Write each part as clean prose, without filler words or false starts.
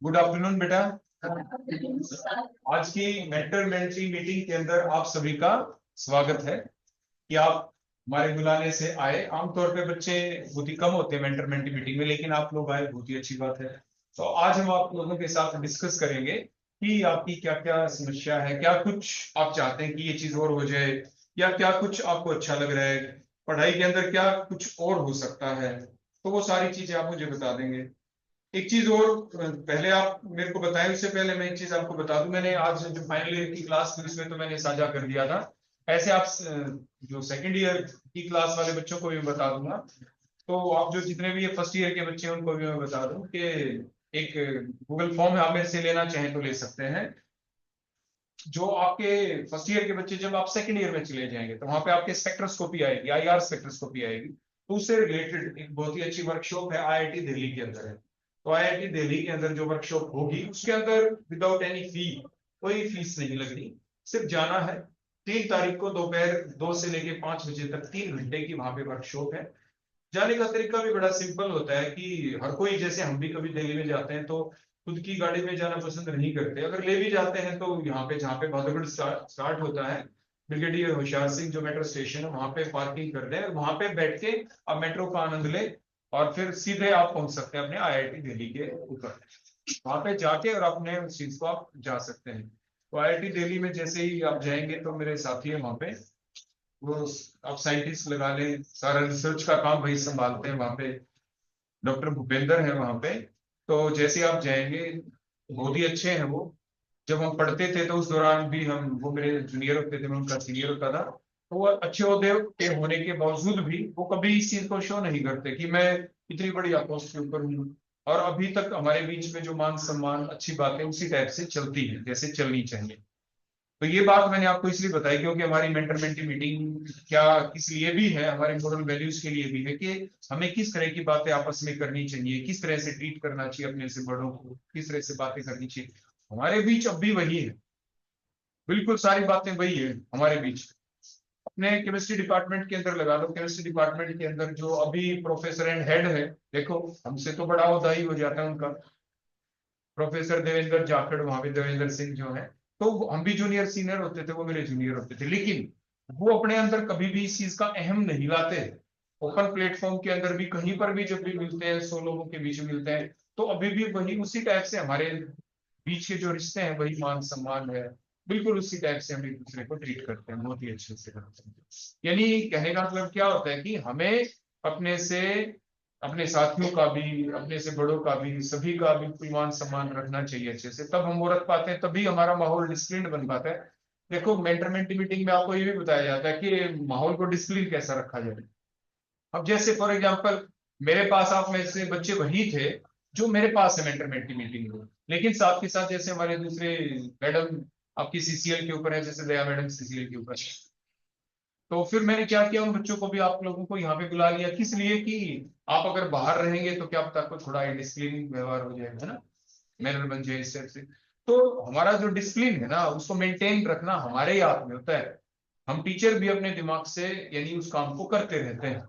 Good afternoon बेटा। आज की मेंटर मेंटरी मीटिंग के अंदर आप सभी का स्वागत है कि आप हमारे बुलाने से आए। आमतौर पे बच्चे बहुत ही कम होते हैं मेंटर मेंटरी मीटिंग में, लेकिन आप लोग आए, बहुत ही अच्छी बात है। तो आज हम आप लोगों के साथ डिस्कस करेंगे कि आपकी क्या क्या समस्या है, क्या कुछ आप चाहते हैं कि ये चीज और हो जाए, या क्या कुछ आपको अच्छा लग रहा है, पढ़ाई के अंदर क्या कुछ और हो सकता है। तो वो सारी चीजें आप मुझे बता देंगे। एक चीज और पहले आप मेरे को बताएं, उससे पहले मैं एक चीज आपको बता दूं। मैंने आज जो फाइनल ईयर की क्लास थी उसमें तो मैंने साझा कर दिया था। ऐसे आप जो सेकंड ईयर की क्लास वाले बच्चों को भी बता दूंगा। तो आप जो जितने भी ये फर्स्ट ईयर के बच्चे हैं उनको भी मैं बता दूं कि एक गूगल फॉर्म है, आप मेरे से लेना चाहें तो ले सकते हैं। जो आपके फर्स्ट ईयर के बच्चे जब आप सेकंड ईयर में चले जाएंगे तो वहां पे आपके स्पेक्ट्रोस्कोपी आएगी, आईआर स्पेक्ट्रोस्कोपी आएगी। तो उससे रिलेटेड एक बहुत ही अच्छी वर्कशॉप है, आईआईटी दिल्ली के अंदर है। तो आईआईटी दिल्ली के अंदर जो वर्कशॉप होगी उसके अंदर विदाउट एनी फी, कोई फीस नहीं लगनी, सिर्फ जाना है। 3 तारीख को दोपहर 2 से लेके 5 बजे तक 3 घंटे की वहां पे वर्कशॉप है। जाने का तरीका भी बड़ा सिंपल होता है कि हर कोई, जैसे हम भी कभी दिल्ली में जाते हैं तो खुद की गाड़ी में जाना पसंद नहीं करते। अगर ले भी जाते हैं तो यहाँ पे जहाँ पे भादुगढ़ स्टार्ट होता है, ब्रिगेडियर होशियार सिंह जो मेट्रो स्टेशन है वहां पे पार्किंग कर दें, वहां पे बैठ के आप मेट्रो का आनंद ले और फिर सीधे आप पहुंच सकते हैं अपने आईआईटी दिल्ली के ऊपर। वहां पे जाके और अपने उस चीज को आप जा सकते हैं। तो आईआईटी दिल्ली में जैसे ही आप जाएंगे तो मेरे साथी है वहां पे, वो आप साइंटिस्ट लगा लें, सारा रिसर्च का काम वही संभालते हैं वहां पे। डॉक्टर भूपेंद्र है वहां पे। तो जैसे आप जाएंगे, बहुत ही अच्छे हैं वो। जब हम पढ़ते थे तो उस दौरान भी हम, वो मेरे जूनियर होते थे, मैं उनका सीनियर होता था। तो वो अच्छे ओहदे के होने के बावजूद भी वो कभी इस चीज को शो नहीं करते कि मैं इतनी बड़ी पोस्ट के ऊपर हूँ। और अभी तक हमारे बीच में जो मान सम्मान, अच्छी बातें उसी टाइप से चलती है जैसे चलनी चाहिए। तो ये बात मैंने आपको इसलिए बताई क्योंकि हमारी मेंटर मेंटी मीटिंग क्या किस लिए भी है, हमारे मोरल वैल्यूज के लिए भी है कि हमें किस तरह की बातें आपस में करनी चाहिए, किस तरह से ट्रीट करना चाहिए अपने से बड़ों को, किस तरह से बातें करनी चाहिए। हमारे बीच अब भी वही है, बिल्कुल सारी बातें वही है हमारे बीच। अपने केमिस्ट्री डिपार्टमेंट के अंदर लगा लो, केमिस्ट्री डिपार्टमेंट के अंदर जो अभी प्रोफेसर एंड हेड है, देखो हमसे तो बड़ा ओहदा ही हो जाता है उनका, प्रोफेसर देवेंद्र जाखड़, वहां पे देवेंद्र सिंह जो है। तो हम भी जूनियर सीनियर होते थे, वो मेरे जूनियर होते थे, लेकिन वो अपने अंदर कभी भी इस चीज का अहम नहीं लाते। ओपन प्लेटफॉर्म के अंदर भी कहीं पर भी जब भी मिलते हैं, 100 लोगों के बीच में मिलते हैं, तो अभी भी वही उसी टाइप से हमारे बीच के जो रिश्ते हैं वही मान सम्मान है। बिल्कुल उसी टाइप से हम एक दूसरे को ट्रीट करते हैं, बहुत ही अच्छे से करते हैं। यानी कहने का मतलब क्या होता है कि हमें अपने से, अपने साथियों का भी, अपने से बड़ों का भी, सभी का बिल्कुल मान सम्मान रखना चाहिए अच्छे से। तब हम वो रख पाते हैं, तभी हमारा माहौल डिसिप्लिन बन पाता है। देखो मेंटरमेंट मीटिंग में आपको ये भी बताया जाता है कि माहौल को डिसिप्लिन कैसा रखा जाए। अब जैसे फॉर एग्जांपल मेरे पास आप में से बच्चे वही थे जो मेरे पास है मेंटरमेंट की मीटिंग में, लेकिन साथ के साथ जैसे हमारे दूसरे मैडम आपकी सीसीएल के ऊपर है, जैसे दया मैडम सीसीएल के ऊपर है। तो फिर मैंने क्या किया, उन बच्चों को भी आप लोगों को यहाँ पे बुला लिया, किस लिए कि आप अगर बाहर रहेंगे तो क्या पता आपको थोड़ा डिसिप्लिन व्यवहार हो जाएगा, है ना, मैनर बन जाए इस टाइप से। तो हमारा जो डिसिप्लिन है ना उसको मेंटेन रखना हमारे ही हाथ में होता है। हम टीचर भी अपने दिमाग से यानी उस काम को करते रहते हैं।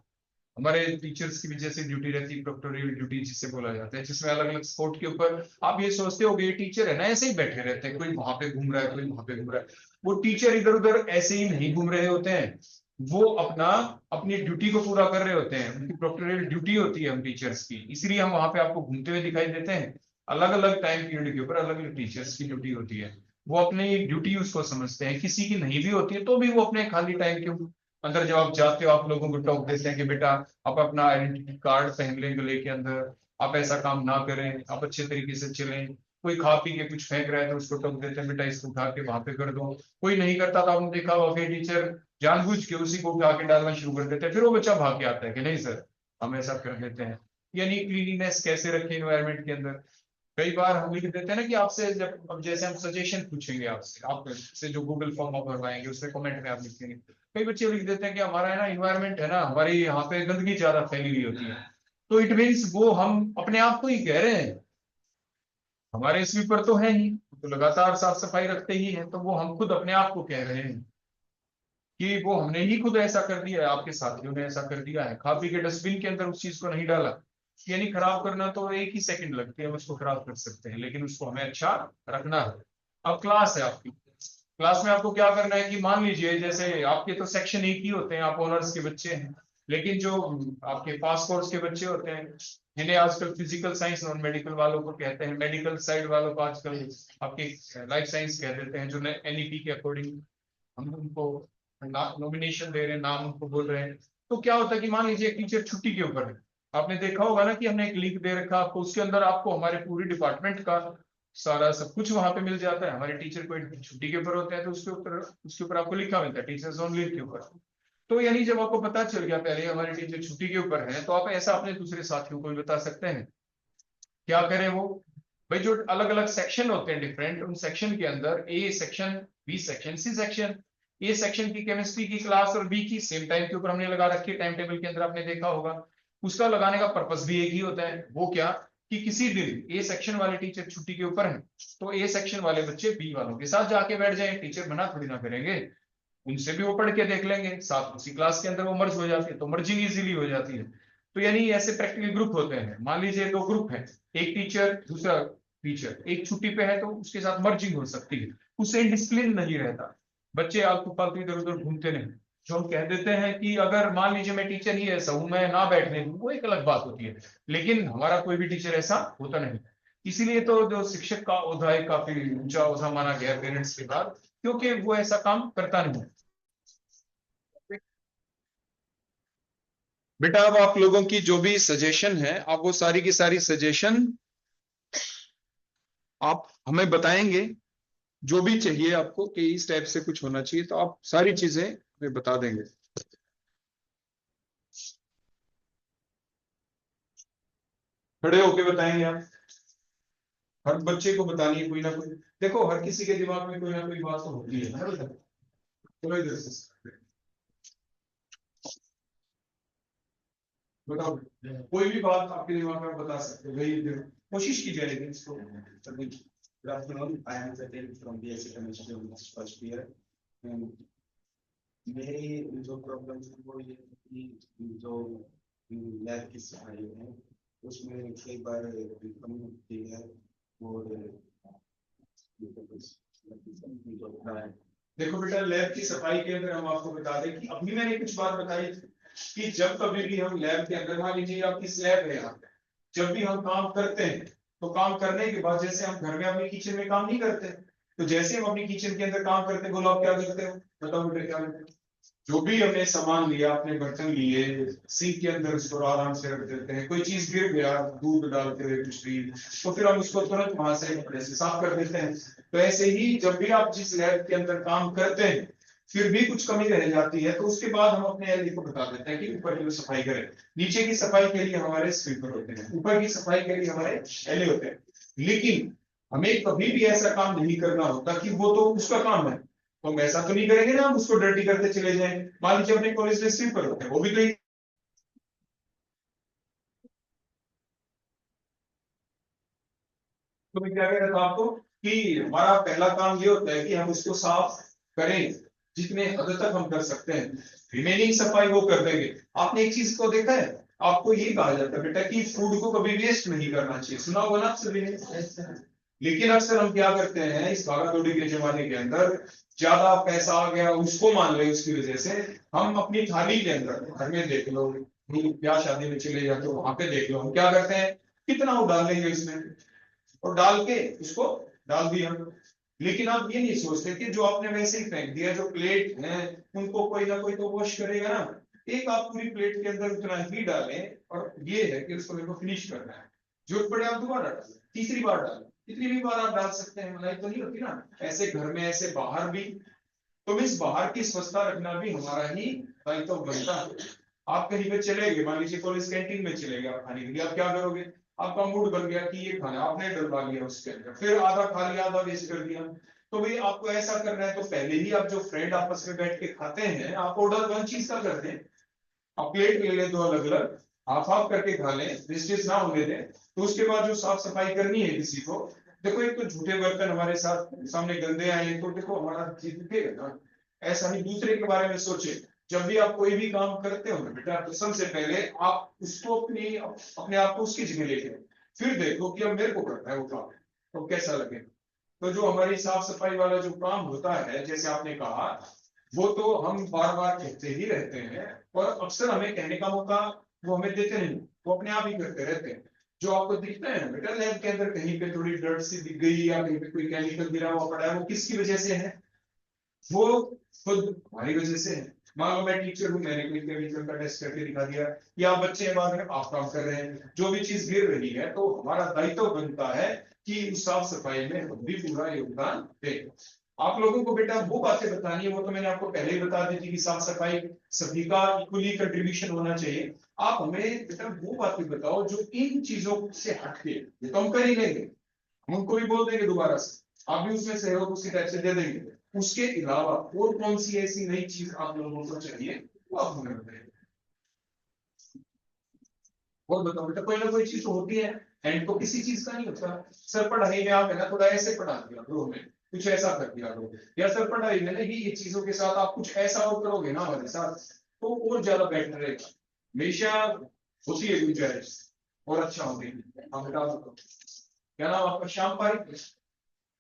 हमारे टीचर्स की भी जैसे ड्यूटी रहती है, प्रोक्टोरियल ड्यूटी जिसे बोला जाता है, जिसमें अलग अलग स्पोर्ट के ऊपर आप ये सोचते हो ये टीचर है ना ऐसे ही बैठे रहते हैं, कोई वहां पे घूम रहा है, कोई वहां पे घूम रहा है। वो टीचर इधर उधर ऐसे ही नहीं घूम रहे होते हैं, वो अपना अपनी ड्यूटी को पूरा कर रहे होते हैं। उनकी प्रोक्टोरियल ड्यूटी होती है हम टीचर्स की, इसलिए हम वहां पे आपको घूमते हुए दिखाई देते हैं। अलग अलग टाइम पीरियड के ऊपर अलग अलग टीचर्स की ड्यूटी होती है, वो अपनी ड्यूटी उसको समझते हैं। किसी की नहीं भी होती है तो भी वो अपने खाली टाइम के अंदर जब आप जाते हो आप लोगों को टोक देते हैं कि बेटा आप अपना आइडेंटिटी कार्ड पहन लें गले के अंदर, आप ऐसा काम ना करें, आप अच्छे तरीके से चलें। कोई खा पी के कुछ फेंक रहा है तो उसको टोक देते हैं, बेटा इसको उठा के वहां पे कर दो। कोई नहीं करता तो आपने देखा होगा कि टीचर जानबूझ के उसी को उठा के डालना शुरू कर देते हैं, फिर वो बच्चा भाग के आता है कि नहीं सर हम ऐसा कर देते हैं। यानी क्लीनिनेस कैसे रखें एनवायरमेंट के अंदर। कई बार हम लिख देते हैं ना कि आपसे जब, अब जैसे हम सजेशन पूछेंगे आपसे, आपसे जो गूगल फॉर्म आप भरवाएंगे उसमें कमेंट में आप लिखेंगे, कई बच्चे लिख देते हैं कि हमारा है ना इन्वायरमेंट है ना, हमारी यहाँ पे गंदगी ज्यादा फैली हुई होती है। तो इट मीन्स वो हम अपने आप को ही कह रहे हैं, हमारे स्वीपर तो है ही, तो लगातार साफ सफाई रखते ही हैं, तो वो हम खुद अपने आप को कह रहे हैं कि वो हमने ही खुद ऐसा कर दिया है, आपके साथियों ने ऐसा कर दिया है, खा पी के डस्टबिन के अंदर उस चीज को नहीं डाला। यानी खराब करना तो एक ही सेकंड लगती है, हम उसको खराब कर सकते हैं, लेकिन उसको हमें अच्छा रखना है। अब क्लास है आपकी, क्लास में आपको क्या करना है कि मान लीजिए जैसे आपके तो सेक्शन एक ही होते हैं, आप ऑनर्स के बच्चे हैं, लेकिन जो आपके पास कोर्स के बच्चे होते हैं, इन्हें आजकल फिजिकल साइंस नॉन मेडिकल वालों को कहते हैं, मेडिकल साइड वालों को आजकल आपके लाइफ साइंस कह देते हैं, जो एनईपी के अकॉर्डिंग हम उनको नॉमिनेशन दे रहे हैं, नाम उनको बोल रहे हैं। तो क्या होता है कि मान लीजिए एक टीचर छुट्टी के ऊपर है, आपने देखा होगा ना कि हमने एक लिंक दे रखा आपको, उसके अंदर आपको हमारे पूरे डिपार्टमेंट का सारा सब कुछ वहां पे मिल जाता है। हमारे टीचर कोई छुट्टी के ऊपर होते हैं तो उसके ऊपर आपको लिखा मिलता है टीचर्स ऑन लीव के ऊपर। तो यानी जब आपको पता चल गया पहले हमारे टीचर छुट्टी के ऊपर है, तो आप ऐसा अपने दूसरे साथियों को भी बता सकते हैं। क्या करें वो, भाई जो अलग अलग सेक्शन होते हैं डिफरेंट, उन सेक्शन के अंदर A section, B section, C section, A section की केमिस्ट्री की क्लास और बी की सेम टाइम के ऊपर हमने लगा रखी है, टाइम टेबल के अंदर आपने देखा होगा। उसका लगाने का पर्पस भी एक ही होता है, वो क्या कि किसी दिन ए सेक्शन वाले टीचर छुट्टी के ऊपर हैं, तो ए सेक्शन वाले बच्चे बी वालों के साथ जाके बैठ जाए, टीचर मना थोड़ी ना करेंगे, उनसे भी वो पढ़ के देख लेंगे, साथ उसी क्लास के अंदर वो मर्ज हो जाती है, तो मर्जिंग इजीली हो जाती है। तो यानी ऐसे प्रैक्टिकल ग्रुप होते हैं, मान लीजिए दो ग्रुप है, एक टीचर दूसरा टीचर, एक छुट्टी पे है तो उसके साथ मर्जिंग हो सकती है, उससे डिसिप्लिन नहीं रहता, बच्चे आलतू फालतू इधर उधर घूमते नहीं। जो हम कह देते हैं कि अगर मान लीजिए मैं टीचर ही ऐसा हूं, मैं ना बैठने दूं, वो एक अलग बात होती है, लेकिन हमारा कोई भी टीचर ऐसा होता नहीं। इसीलिए तो जो शिक्षक का ओहदा है काफी ऊंचा ओहदा माना गया पेरेंट्स के बाद, क्योंकि वो ऐसा काम करता नहीं। बेटा अब आप लोगों की जो भी सजेशन है, आप वो सारी की सारी सजेशन आप हमें बताएंगे, जो भी चाहिए आपको कि इस टाइप से कुछ होना चाहिए, तो आप सारी चीजें हमें बता देंगे। खड़े होके बताएंगे आप, हर बच्चे को बतानी है कोई ना कोई, देखो हर किसी के दिमाग में कोई ना कोई बात तो होती है ना बेटा। चलो इधर से बताओ, कोई भी बात आपके दिमाग में आप बता सकते हो भाई, कोशिश कीजिए लेकिन इसको। Good afternoon. I am Satin from BSc Chemistry first year. मेरी जो प्रॉब्लम है वो ये कि जो लैब की सफाई है उसमें कई बार कमी होती है, और देखो बेटा, लैब की सफाई के अंदर हम आपको बता दें कि अभी मैंने कुछ बात बताई थी कि जब कभी भी हम लैब के अंदर, मान लीजिए आपकी स्लैब है यहाँ पे, जब भी हम काम करते हैं तो काम करने के बाद जैसे हम घर में अपनी किचन में काम नहीं करते, तो जैसे हम अपनी किचन के अंदर काम करते हैं, बोलो आप क्या करते हो, बताओ बेटा क्या करते हो। जो भी हमने सामान लिया, अपने बर्तन लिए, सिंक के अंदर उसको आराम से रख देते हैं, कोई चीज गिर गया दूध डालते हुए कुछ भी, तो फिर हम उसको तुरंत वहां से कपड़े से साफ कर देते हैं। तो ऐसे ही जब भी आप जिस लैब के अंदर काम करते हैं फिर भी कुछ कमी रह जाती है, तो उसके बाद हम अपने एलई को बता देते हैं कि ऊपर की सफाई करें, नीचे की सफाई के लिए हमारे स्वीपर होते हैं, ऊपर की सफाई के लिए हमारे एलई होते हैं। लेकिन हमें कभी भी ऐसा काम नहीं करना होता कि वो तो उसका काम है, तो हम ऐसा तो नहीं करेंगे ना हम उसको डर्टी करते चले जाएं। मान लीजिए अपने कॉलेज में स्वीपर होते हैं, वो भी तो तो मैं क्या कह रहा था आपको कि हमारा पहला काम ये होता है कि हम उसको साफ करें, जितने हद तक हम कर सकते हैं, रिमेनिंग सफाई वो कर देंगे। आपने एक चीज को देखा है, आपको ये कहा जाता है बेटा कि फूड को कभी वेस्ट नहीं करना चाहिए, सुना होगा ना आप सभी ने। लेकिन अक्सर हम क्या करते हैं इस भागा दौड़ी के जमाने के अंदर, ज्यादा पैसा आ गया उसको मान रहे उसकी वजह से हम अपनी थाली के अंदर, घर में देख लो, ब्याह शादी में चले जाते हो वहां पे देख लो, हम क्या करते हैं कितना वो डाल देंगे इसमें, और डाल के उसको डाल दिया। लेकिन आप ये नहीं सोचते कि जो आपने वैसे ही फेंक दिया, जो प्लेट है उनको कोई ना कोई तो वॉश करेगा ना। एक आप पूरी प्लेट के अंदर उतना ही डालें, और ये है कि उसको मेरे को फिनिश करना है, जरूरत पड़े आप दोबारा डालें, तीसरी बार डालें, कितनी भी बार आप डाल सकते हैं, मलाई तो नहीं होती ना, ऐसे घर में ऐसे बाहर भी। तो इस बाहर की स्वच्छता रखना भी हमारा ही दायित्व बनता है। आप कहीं पे चले गए, मान लीजिए कॉलेज कैंटीन में चले गए आप खाने के लिए, आप क्या करोगे, आपका मूड बन गया कि ये खाना, आपने डलवा लिया उसके अंदर, फिर आधा खा लिया आधा वेस्ट कर दिया। तो भाई आपको ऐसा करना है तो पहले ही आप जो फ्रेंड आपस में बैठ के खाते हैं, आप ऑर्डर वन चीज का कर दें, आप प्लेट ले लें दो अलग अलग, हाफ हाफ करके खा लें, वेस्टेज ना होने दें। तो उसके बाद जो साफ सफाई करनी है किसी को, देखो एक तो झूठे बर्तन हमारे साथ सामने गंदे आए तो देखो हमारा जीत दिखेगा ना, ऐसा ही दूसरे के बारे में सोचे। जब भी आप कोई भी काम करते हो ना बेटा, तो सबसे पहले आप उसको अपने आप को उसकी जगह लेके आओ। फिर देखो कि अब मेरे को करना है वो काम, तो कैसा लगे। तो जो हमारी साफ सफाई वाला जो काम होता है, जैसे आपने कहा, वो तो हम बार बार कहते ही रहते हैं, और अक्सर हमें कहने का मौका वो हमें देते नहीं, वो अपने आप ही करते रहते हैं। जो आपको दिखता है ना बेटा लैब के अंदर, कहीं पे थोड़ी डर्ट सी दिख गई या कहीं पे कोई केमिकल गिरा हुआ पड़ा है, वो किसकी वजह से है? वो खुद हमारी वजह से है। मान लो मैं टीचर हूँ, मैंने कोई केमिकल का टेस्ट करके दिखा दिया, या बच्चे हैं, बाद में आप काम कर रहे हैं, जो भी चीज गिर रही है, तो हमारा दायित्व बनता है कि उस साफ सफाई में हम भी पूरा योगदान दें। आप लोगों को बेटा वो बातें बतानी है, वो तो मैंने आपको पहले ही बता दी थी कि साफ सफाई सभी का इक्वली कंट्रीब्यूशन होना चाहिए। आप हमें बेटा वो बातें बताओ जो इन चीजों से हटके, ये तो हम कर ही लेंगे, हम उनको भी बोल देंगे दोबारा से, आप भी उसमें सहयोग उसी टाइप से दे देंगे। उसके अलावा और कौन सी ऐसी नई चीज आप लोगों को चाहिए, वो आप हमें बताइए। और बताओ बेटा, कोई ना कोई चीज तो होती है, एंड तो किसी चीज का नहीं होता। सर पढ़ाई में आप है ना थोड़ा ऐसे पढ़ा दिया करो, हमें कुछ ऐसा कर दिया करो, या सर पढ़ाई में ना ये चीजों के साथ आप कुछ ऐसा और करोगे ना हमारे साथ, तो और ज्यादा बेटर रहेगा। हमेशा होती है गुंजाइश और अच्छा होगी। आप बता दो क्या नाम आपका? श्याम पारिक।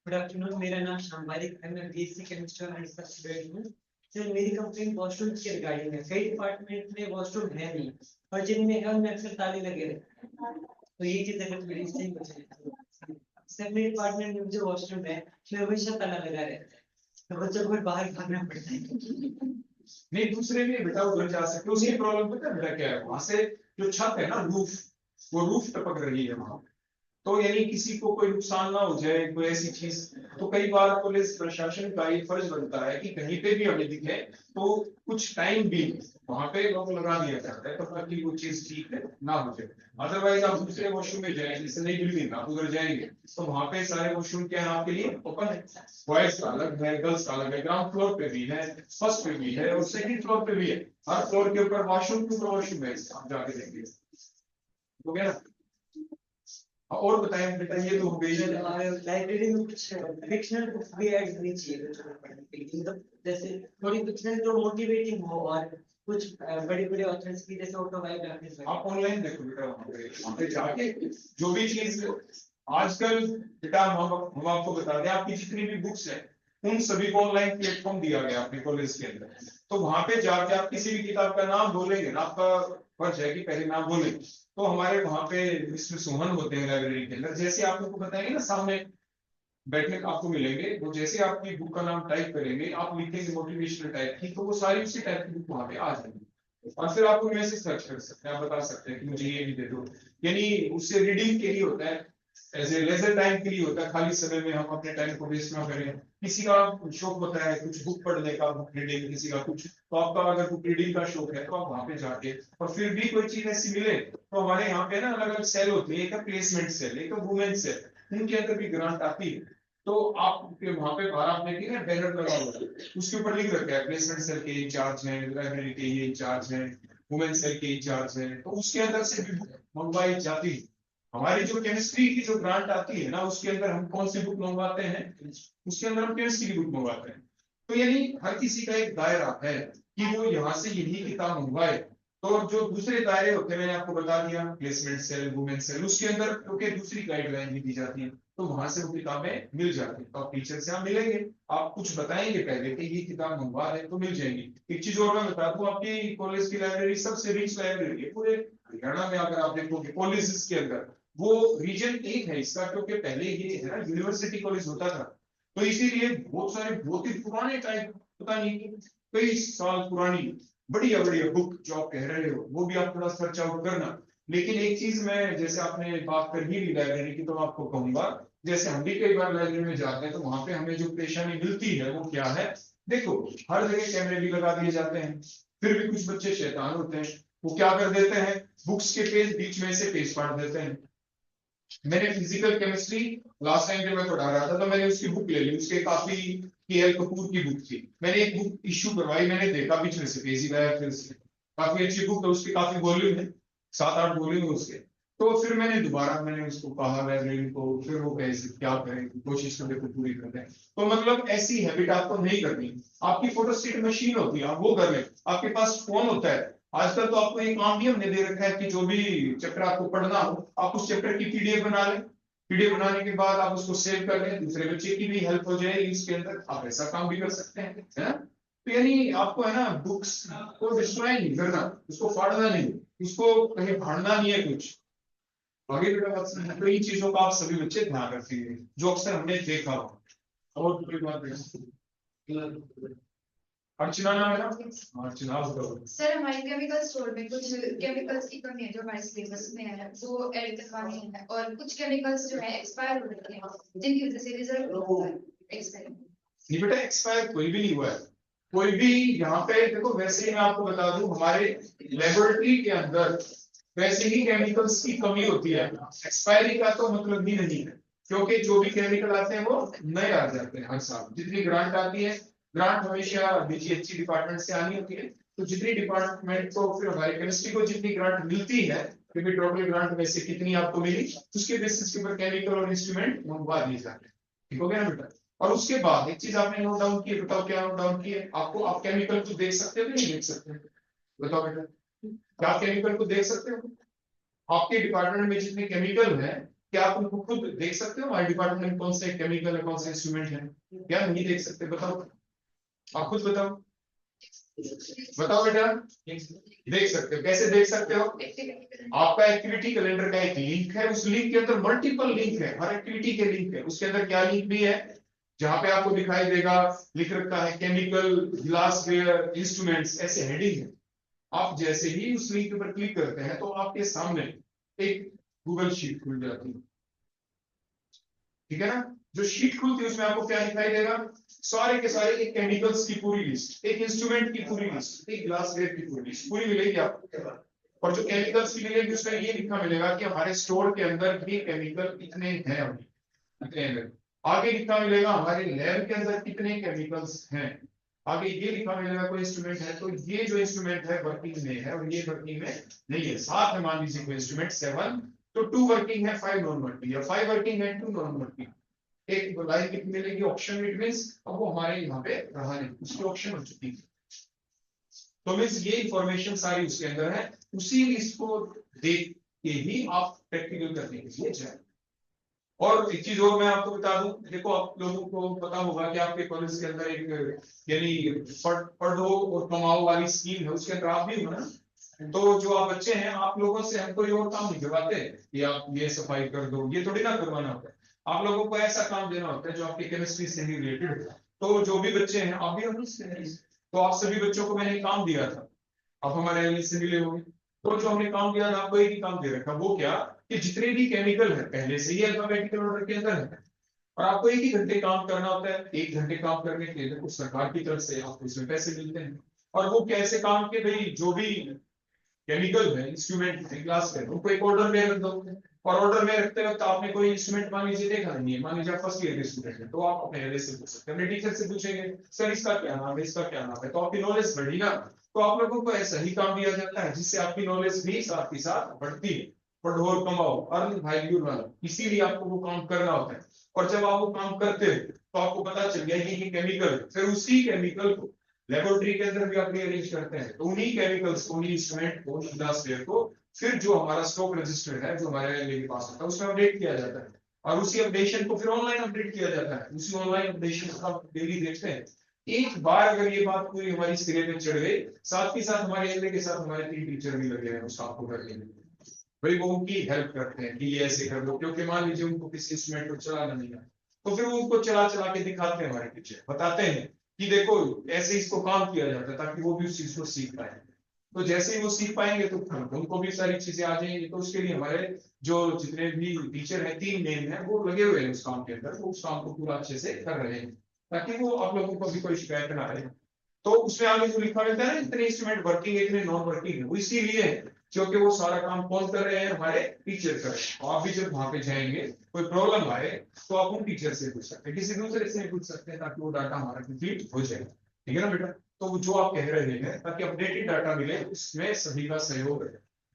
गुड आफ्टरनून, मेरा नाम श्याम पारिक है, मैं बीएससी केमिस्ट्री और रिसर्च स्टूडेंट हूँ। सर मेरी कंप्लेंट वॉशरूम के रिगार्डिंग है। कई डिपार्टमेंट में वॉशरूम है नहीं, और जिनमें है उनमें अक्सर ताले लगे रहते हैं, तो ये चीज अगर थोड़ी सही हो जाए। सर मेरे डिपार्टमेंट में जो वॉशरूम है उसमें हमेशा ताला लगा रहता है, तो बच्चों को बाहर भागना पड़ता है। नहीं, दूसरे भी बेटा उधर जा सकते हो। उसकी प्रॉब्लम पता है बेटा क्या है? वहां से जो छत है ना, रूफ, वो रूफ टपक रही है वहां, तो यानी किसी को कोई नुकसान ना हो जाए, कोई ऐसी चीज। तो कई बार पुलिस प्रशासन का ये फर्ज बनता है कि कहीं पे भी हमें दिखे तो कुछ टाइम भी वहां पे लोग लगा दिया जाता है, तो ताकि वो चीज ठीक है ना हो जाए। अदरवाइज आप दूसरे वॉशरूम में जाएंगे, जैसे नई बिल्डिंग आप उधर जाएंगे, तो वहां पे सारे वॉशरूम क्या है आपके लिए ओपन है। बॉयज का अलग है, गर्ल्स का अलग है, ग्राउंड फ्लोर पे भी है, फर्स्ट पे भी है और सेकंड फ्लोर पे भी है। हर फ्लोर के ऊपर वॉशरूम के ऊपर वॉशरूम है, आप जाके देखिए। हो गया ना? और बताएं बेटा, ये तो हो गई। लाइब्रेरी में कुछ फिक्शनल बुक्स भी ऐड होनी चाहिए बच्चों को पढ़ने के लिए, मतलब जैसे थोड़ी फिक्शनल जो मोटिवेटिंग हो, और कुछ बड़े बड़े ऑथर्स की जैसे ऑटोबायोग्राफीज। आप ऑनलाइन देखो बेटा, वहां पे जाके जो भी चीज आजकल बेटा हम आपको बता दें, आपकी जितनी भी बुक्स है उन सभी को ऑनलाइन प्लेटफॉर्म दिया गया अपने कॉलेज के अंदर। तो वहां पे जाके आप किसी भी किताब का नाम बोलेंगे ना, आपका फर्ज है कि पहले नाम बोलें। तो हमारे वहां पे मिस्टर सोहन होते हैं लाइब्रेरी के अंदर, जैसे आप लोग को बताएंगे ना, सामने बैठने को आपको मिलेंगे, वो जैसे आपकी बुक का नाम टाइप करेंगे, आप लिखेंगे मोटिवेशनल टाइप की, तो वो सारी उसी टाइप की बुक वहां पे आ जाएगी। और फिर आपको मैसेज सर्च कर सकते हैं, आप बता सकते हैं कि मुझे ये भी दे दो। यानी उससे रीडिंग के लिए होता है, एज ए लेजर टाइम के लिए होता है, खाली समय में हम अपने टाइम को वेस्ट ना करें। किसी का शौक होता है कुछ बुक पढ़ने का, बुक रीडिंग, किसी का कुछ, तो आपका अगर बुक रीडिंग का शौक है तो आप वहां पे जाके, और फिर भी कोई चीज ऐसी मिले तो हमारे यहाँ पे ना अलग अलग सेल होती है, एक प्लेसमेंट सेल, एक वुमेन सेल, उनके अंदर भी ग्रांट आती है। तो आप वहां पे बाहर आप देखिए ना, बैनर लगा हुआ है, उसके ऊपर लिख रखा है प्लेसमेंट सेल के इंचार्ज हैं, लाइब्रेरी के ये इंचार्ज हैं, वुमेन सेल के इंचार्ज हैं, तो उसके अंदर से भी बुक मंगवाई जाती है। हमारी जो केमिस्ट्री की जो ग्रांट आती है ना, उसके अंदर हम कौन सी बुक मंगवाते हैं? उसके अंदर हम केमिस्ट्री की बुक मंगवाते हैं। तो यानी हर किसी का एक दायरा है कि वो यहाँ से यही किताब मंगवाए। तो जो दूसरे दायरे होते हैं मैंने आपको बता दिया, प्लेसमेंट सेल, वुमेन सेल, उसके अंदर क्योंकि दूसरी गाइडलाइन भी दी जाती है, तो वहां से वो किताबें मिल जाती है। तो आप टीचर से आप मिलेंगे, आप कुछ बताएंगे पहले कि ये किताब मंगवा रहे तो मिल जाएंगी। एक चीज और मैं बता दूं, आपकी कॉलेज की लाइब्रेरी सबसे रिच लाइब्रेरी है पूरे हरियाणा में। अगर आप देखोगे कॉलेजेस के अंदर, वो रीजन एक है इसका, क्योंकि पहले ये है ना यूनिवर्सिटी कॉलेज होता था, तो इसीलिए बहुत सारे बहुत ही पुराने टाइप, पता नहीं कई साल पुरानी बढ़िया बढ़िया बुक जो आप कह रहे हो, वो भी आप थोड़ा सर्च आउट करना। लेकिन एक चीज मैं, जैसे आपने बात कर ही ली लाइब्रेरी की, तो आपको कहूंगा, जैसे हम भी कई बार लाइब्रेरी में जाते हैं तो वहां पे हमें जो परेशानी मिलती है वो क्या है? देखो, हर जगह कैमरे भी लगा दिए जाते हैं, फिर भी कुछ बच्चे शैतान होते हैं, वो क्या कर देते हैं, बुक्स के पेज बीच में से पेज फाड़ देते हैं। मैंने फिजिकल केमिस्ट्री लास्ट टाइम जब मैं पढ़ा रहा था, तो मैंने उसकी बुक ले ली, उसके काफी के.एल. कपूर की बुक थी, मैंने एक बुक इश्यू करवाई, मैंने देखा बीच में से पेज ही गायब, फिर से काफी अच्छी बुक है उसकी, काफी वॉल्यूम है, 7-8 वॉल्यूम है उसके। तो फिर मैंने उसको कहा लाइब्रेरी को, फिर वो कैसे क्या करें, कोशिश करके को पूरी करते हैं। तो मतलब ऐसी हैबिट आपको नहीं करनी। आपकी फोटोस्टेट मशीन होती है, आप वो कर लें। आपके पास फोन होता है, आजकल तो आपको एक काम भी हमने दे रखा है कि जो भी चैप्टर आपको पढ़ना हो, आप उस चैप्टर की पीडीएफ बना लें। पीडीएफ बनाने के बाद आप उसको सेव कर लें, दूसरे बच्चे की भी हेल्प हो जाएगी इसके अंदर, आप ऐसा काम भी कर सकते हैं, है ना। तो यानी आपको है ना बुक्स को डिस्ट्रॉय नहीं करना, उसको फाड़ना नहीं, उसको कहीं फाड़ना नहीं है कुछ। आगे बेटा बात सुनिए, तो इन चीजों का आप सभी बच्चे ध्यान रखेंगे जो अक्सर हमने देखा हो। और कोई बात नहीं। अर्चना नाम है ना? हाँ, अर्चना आप बताओ। सर हमारे केमिकल स्टोर में कुछ केमिकल्स की कमी है जो हमारे सिलेबस में है, वो ऐड करवानी है, और कुछ केमिकल्स जो है एक्सपायर हो रखे हैं जिनकी वजह से रिजल्ट एक्सपायर। नहीं बेटा, एक्सपायर कोई भी नहीं हुआ है, कोई भी। यहाँ पे देखो, वैसे ही मैं आपको बता दूं, हमारे लेबोरेटरी के अंदर वैसे ही केमिकल्स की कमी होती है, एक्सपायरी का तो मतलब भी नहीं है, क्योंकि जो भी केमिकल आते हैं वो नए आ जाते हैं हर साल। जितनी ग्रांट आती है, ग्रांट हमेशा बीजीएचसी डिपार्टमेंट से आनी होती है, तो जितनी डिपार्टमेंट को, फिर हमारे केमिस्ट्री को जितनी ग्रांट मिलती है, क्योंकि टोटल ग्रांट में से कितनी आपको मिली, उसके बेसिस के ऊपर केमिकल और इंस्ट्रूमेंट मंगवा दिए जाते हैं। ठीक हो गया ना बेटा। और उसके बाद एक चीज आपने नोट डाउन की, बताओ क्या नोट डाउन की है आपको? आप केमिकल को देख सकते हो कि नहीं देख सकते? बताओ बेटा, क्या आप केमिकल को देख सकते हो? आपके डिपार्टमेंट में जितने केमिकल हैं, क्या आप उनको खुद देख सकते हो? हमारे डिपार्टमेंट में कौन से केमिकल है, कौन से इंस्ट्रूमेंट है, क्या नहीं देख सकते? बताओ, आप खुद बताओ, बताओ बेटा। देख सकते हो, कैसे देख सकते हो? आपका एक्टिविटी कैलेंडर का एक लिंक है, उस लिंक के अंदर मल्टीपल लिंक है, हर एक्टिविटी के लिंक है। उसके अंदर क्या लिंक भी है, जहां पे आपको दिखाई देगा लिख रखा है केमिकल, ग्लासवेयर, इंस्ट्रूमेंट्स, ऐसे हेडिंग है। आप जैसे ही उस लिंक पर क्लिक करते हैं तो आपके सामने एक गूगल शीट खुल जाती है, ठीक है ना। जो शीट खुलती है उसमें आपको क्या दिखाई देगा? सारे के सारे एक केमिकल्स की पूरी लिस्ट, एक इंस्ट्रूमेंट की पूरी लिस्ट, एक ग्लासवेयर की पूरी लिस्ट पूरी मिलेगी आपको। और जो केमिकल्स की मिलेगी उसमें ये लिखा मिलेगा कि हमारे स्टोर के अंदर ये केमिकल इतने हैं अभी, इतने। आगे लिखा मिलेगा हमारे लैब के अंदर कितने केमिकल्स हैं। आगे ये लिखा मिलेगा कोई इंस्ट्रूमेंट है तो ये जो इंस्ट्रूमेंट है वर्किंग में है और ये वर्किंग में नहीं है। साथ में मान लीजिए कोई इंस्ट्रूमेंट 7, तो 2 वर्किंग है, 5 नॉन वर्किंग, या 5 वर्किंग है, 2 नॉन वर्किंग। एक लाइन कितनी मिलेगी? ऑप्शन इट मींस अब वो हमारे यहाँ पे रहा नहीं, उसकी ऑप्शन हो चुकी है। तो मींस ये इंफॉर्मेशन सारी उसके अंदर है, उसी लिस्ट को देख के ही आप प्रैक्टिकल करने के लिए जाए। और एक चीज और मैं आपको बता दूं, देखो आप लोगों को पता होगा कि आपके कॉलेज के अंदर एक यानी पढ़ो और कमाओ वाली स्कीम है, उसके अंदर आप भी हो ना। तो जो आप बच्चे हैं, आप लोगों से हम कोई और काम नहीं करवाते कि आप ये सफाई कर दो, ये थोड़ी ना करवाना होता है। आप लोगों को ऐसा काम देना होता है जो आपकी केमिस्ट्री से ही रिलेटेड है। तो जो भी बच्चे हैं, आप भी हो ना, तो आप सभी बच्चों को मैंने काम दिया था, आप हमारे एल से मिले होंगे। तो जो हमने काम दिया था, आपको एक ही काम दे रखा, वो क्या कि जितने भी केमिकल है पहले से ही अल्फाबेटिकल ऑर्डर के अंदर है, और आपको एक ही घंटे काम करना होता है। 1 घंटे काम करने के लिए कुछ सरकार की तरफ से आपको इसमें पैसे मिलते हैं। और वो कैसे काम के भाई, जो भी केमिकल है, इंस्ट्रूमेंट है, ग्लास है, उनको एक ऑर्डर में रख दो। और ऑर्डर में रखते वक्त आपने कोई इंस्ट्रूमेंट मान लीजिए देखा नहीं है, मान लीजिए आप फर्स्ट ईयर के स्टूडेंट हैं, तो आप अपने एलए से पूछ सकते हैं, अपने टीचर से पूछेंगे सर इसका क्या नाम है, इसका क्या नाम है, तो आपकी नॉलेज बढ़ी ना। तो आप लोगों को ऐसा ही काम दिया जाता है जिससे आपकी नॉलेज भी साथ ही साथ बढ़ती है। पढ़ो और कमाओ, अर्न वैल्यू रन, इसीलिए आपको वो काम करना होता है। और जब आप वो काम करते हो तो आपको पता चल गया ये केमिकल, फिर उसी केमिकल को लेबोरेटरी के अंदर भी आप अरेंज करते हैं, तो उन्हीं केमिकल्स को, उन्हीं इंस्ट्रूमेंट को, उन्हीं ग्लासवेयर को फिर जो हमारा स्टॉक रजिस्टर है, जो हमारे एलए के पास होता है, उसमें अपडेट किया जाता है। और उसी अपडेशन को फिर ऑनलाइन अपडेट किया जाता है। उसी ऑनलाइन अपडेशन को आप डेली देखते हैं। एक बार अगर ये बात पूरी हमारी सिरे पे चढ़ गई, साथ ही साथ हमारे एलए के साथ हमारे 3 टीचर भी लगे हैं उस काम को करने में। भाई वो उनकी हेल्प करते हैं कि ये ऐसे कर दो, क्योंकि मान लीजिए उनको किसी इंस्ट्रूमेंट को चलाना नहीं आता, तो फिर वो उनको चला चला के दिखाते हैं, हमारे टीचर बताते हैं कि देखो ऐसे इसको काम किया जाता है, ताकि वो भी उस चीज को सीख पाए। तो जैसे ही वो सीख पाएंगे तो उनको भी सारी चीजें आ जाएंगी। तो उसके लिए हमारे जो जितने भी टीचर हैं, 3 मेन हैं, वो लगे हुए हैं उस काम के अंदर, वो उस काम को पूरा अच्छे से कर रहे हैं, ताकि वो आप लोगों को भी कोई शिकायत ना आए। तो उसमें आगे जो लिखा मिलता है ना, इतने इंस्ट्रूमेंट वर्किंग है, इतने नॉन वर्किंग है, वो इसीलिए है क्योंकि वो सारा काम कौन कर रहे हैं? हमारे टीचर कर रहे हैं। आप भी जब वहां पे जाएंगे, कोई प्रॉब्लम आए तो आप उन टीचर से पूछ सकते हैं, किसी दूसरे से पूछ सकते हैं, ताकि वो डाटा हमारा कंप्लीट हो जाए। ठीक है ना बेटा। तो जो आप कह रहे हैं ताकि अपडेटेड डाटा मिले, उसमें सभी का सहयोग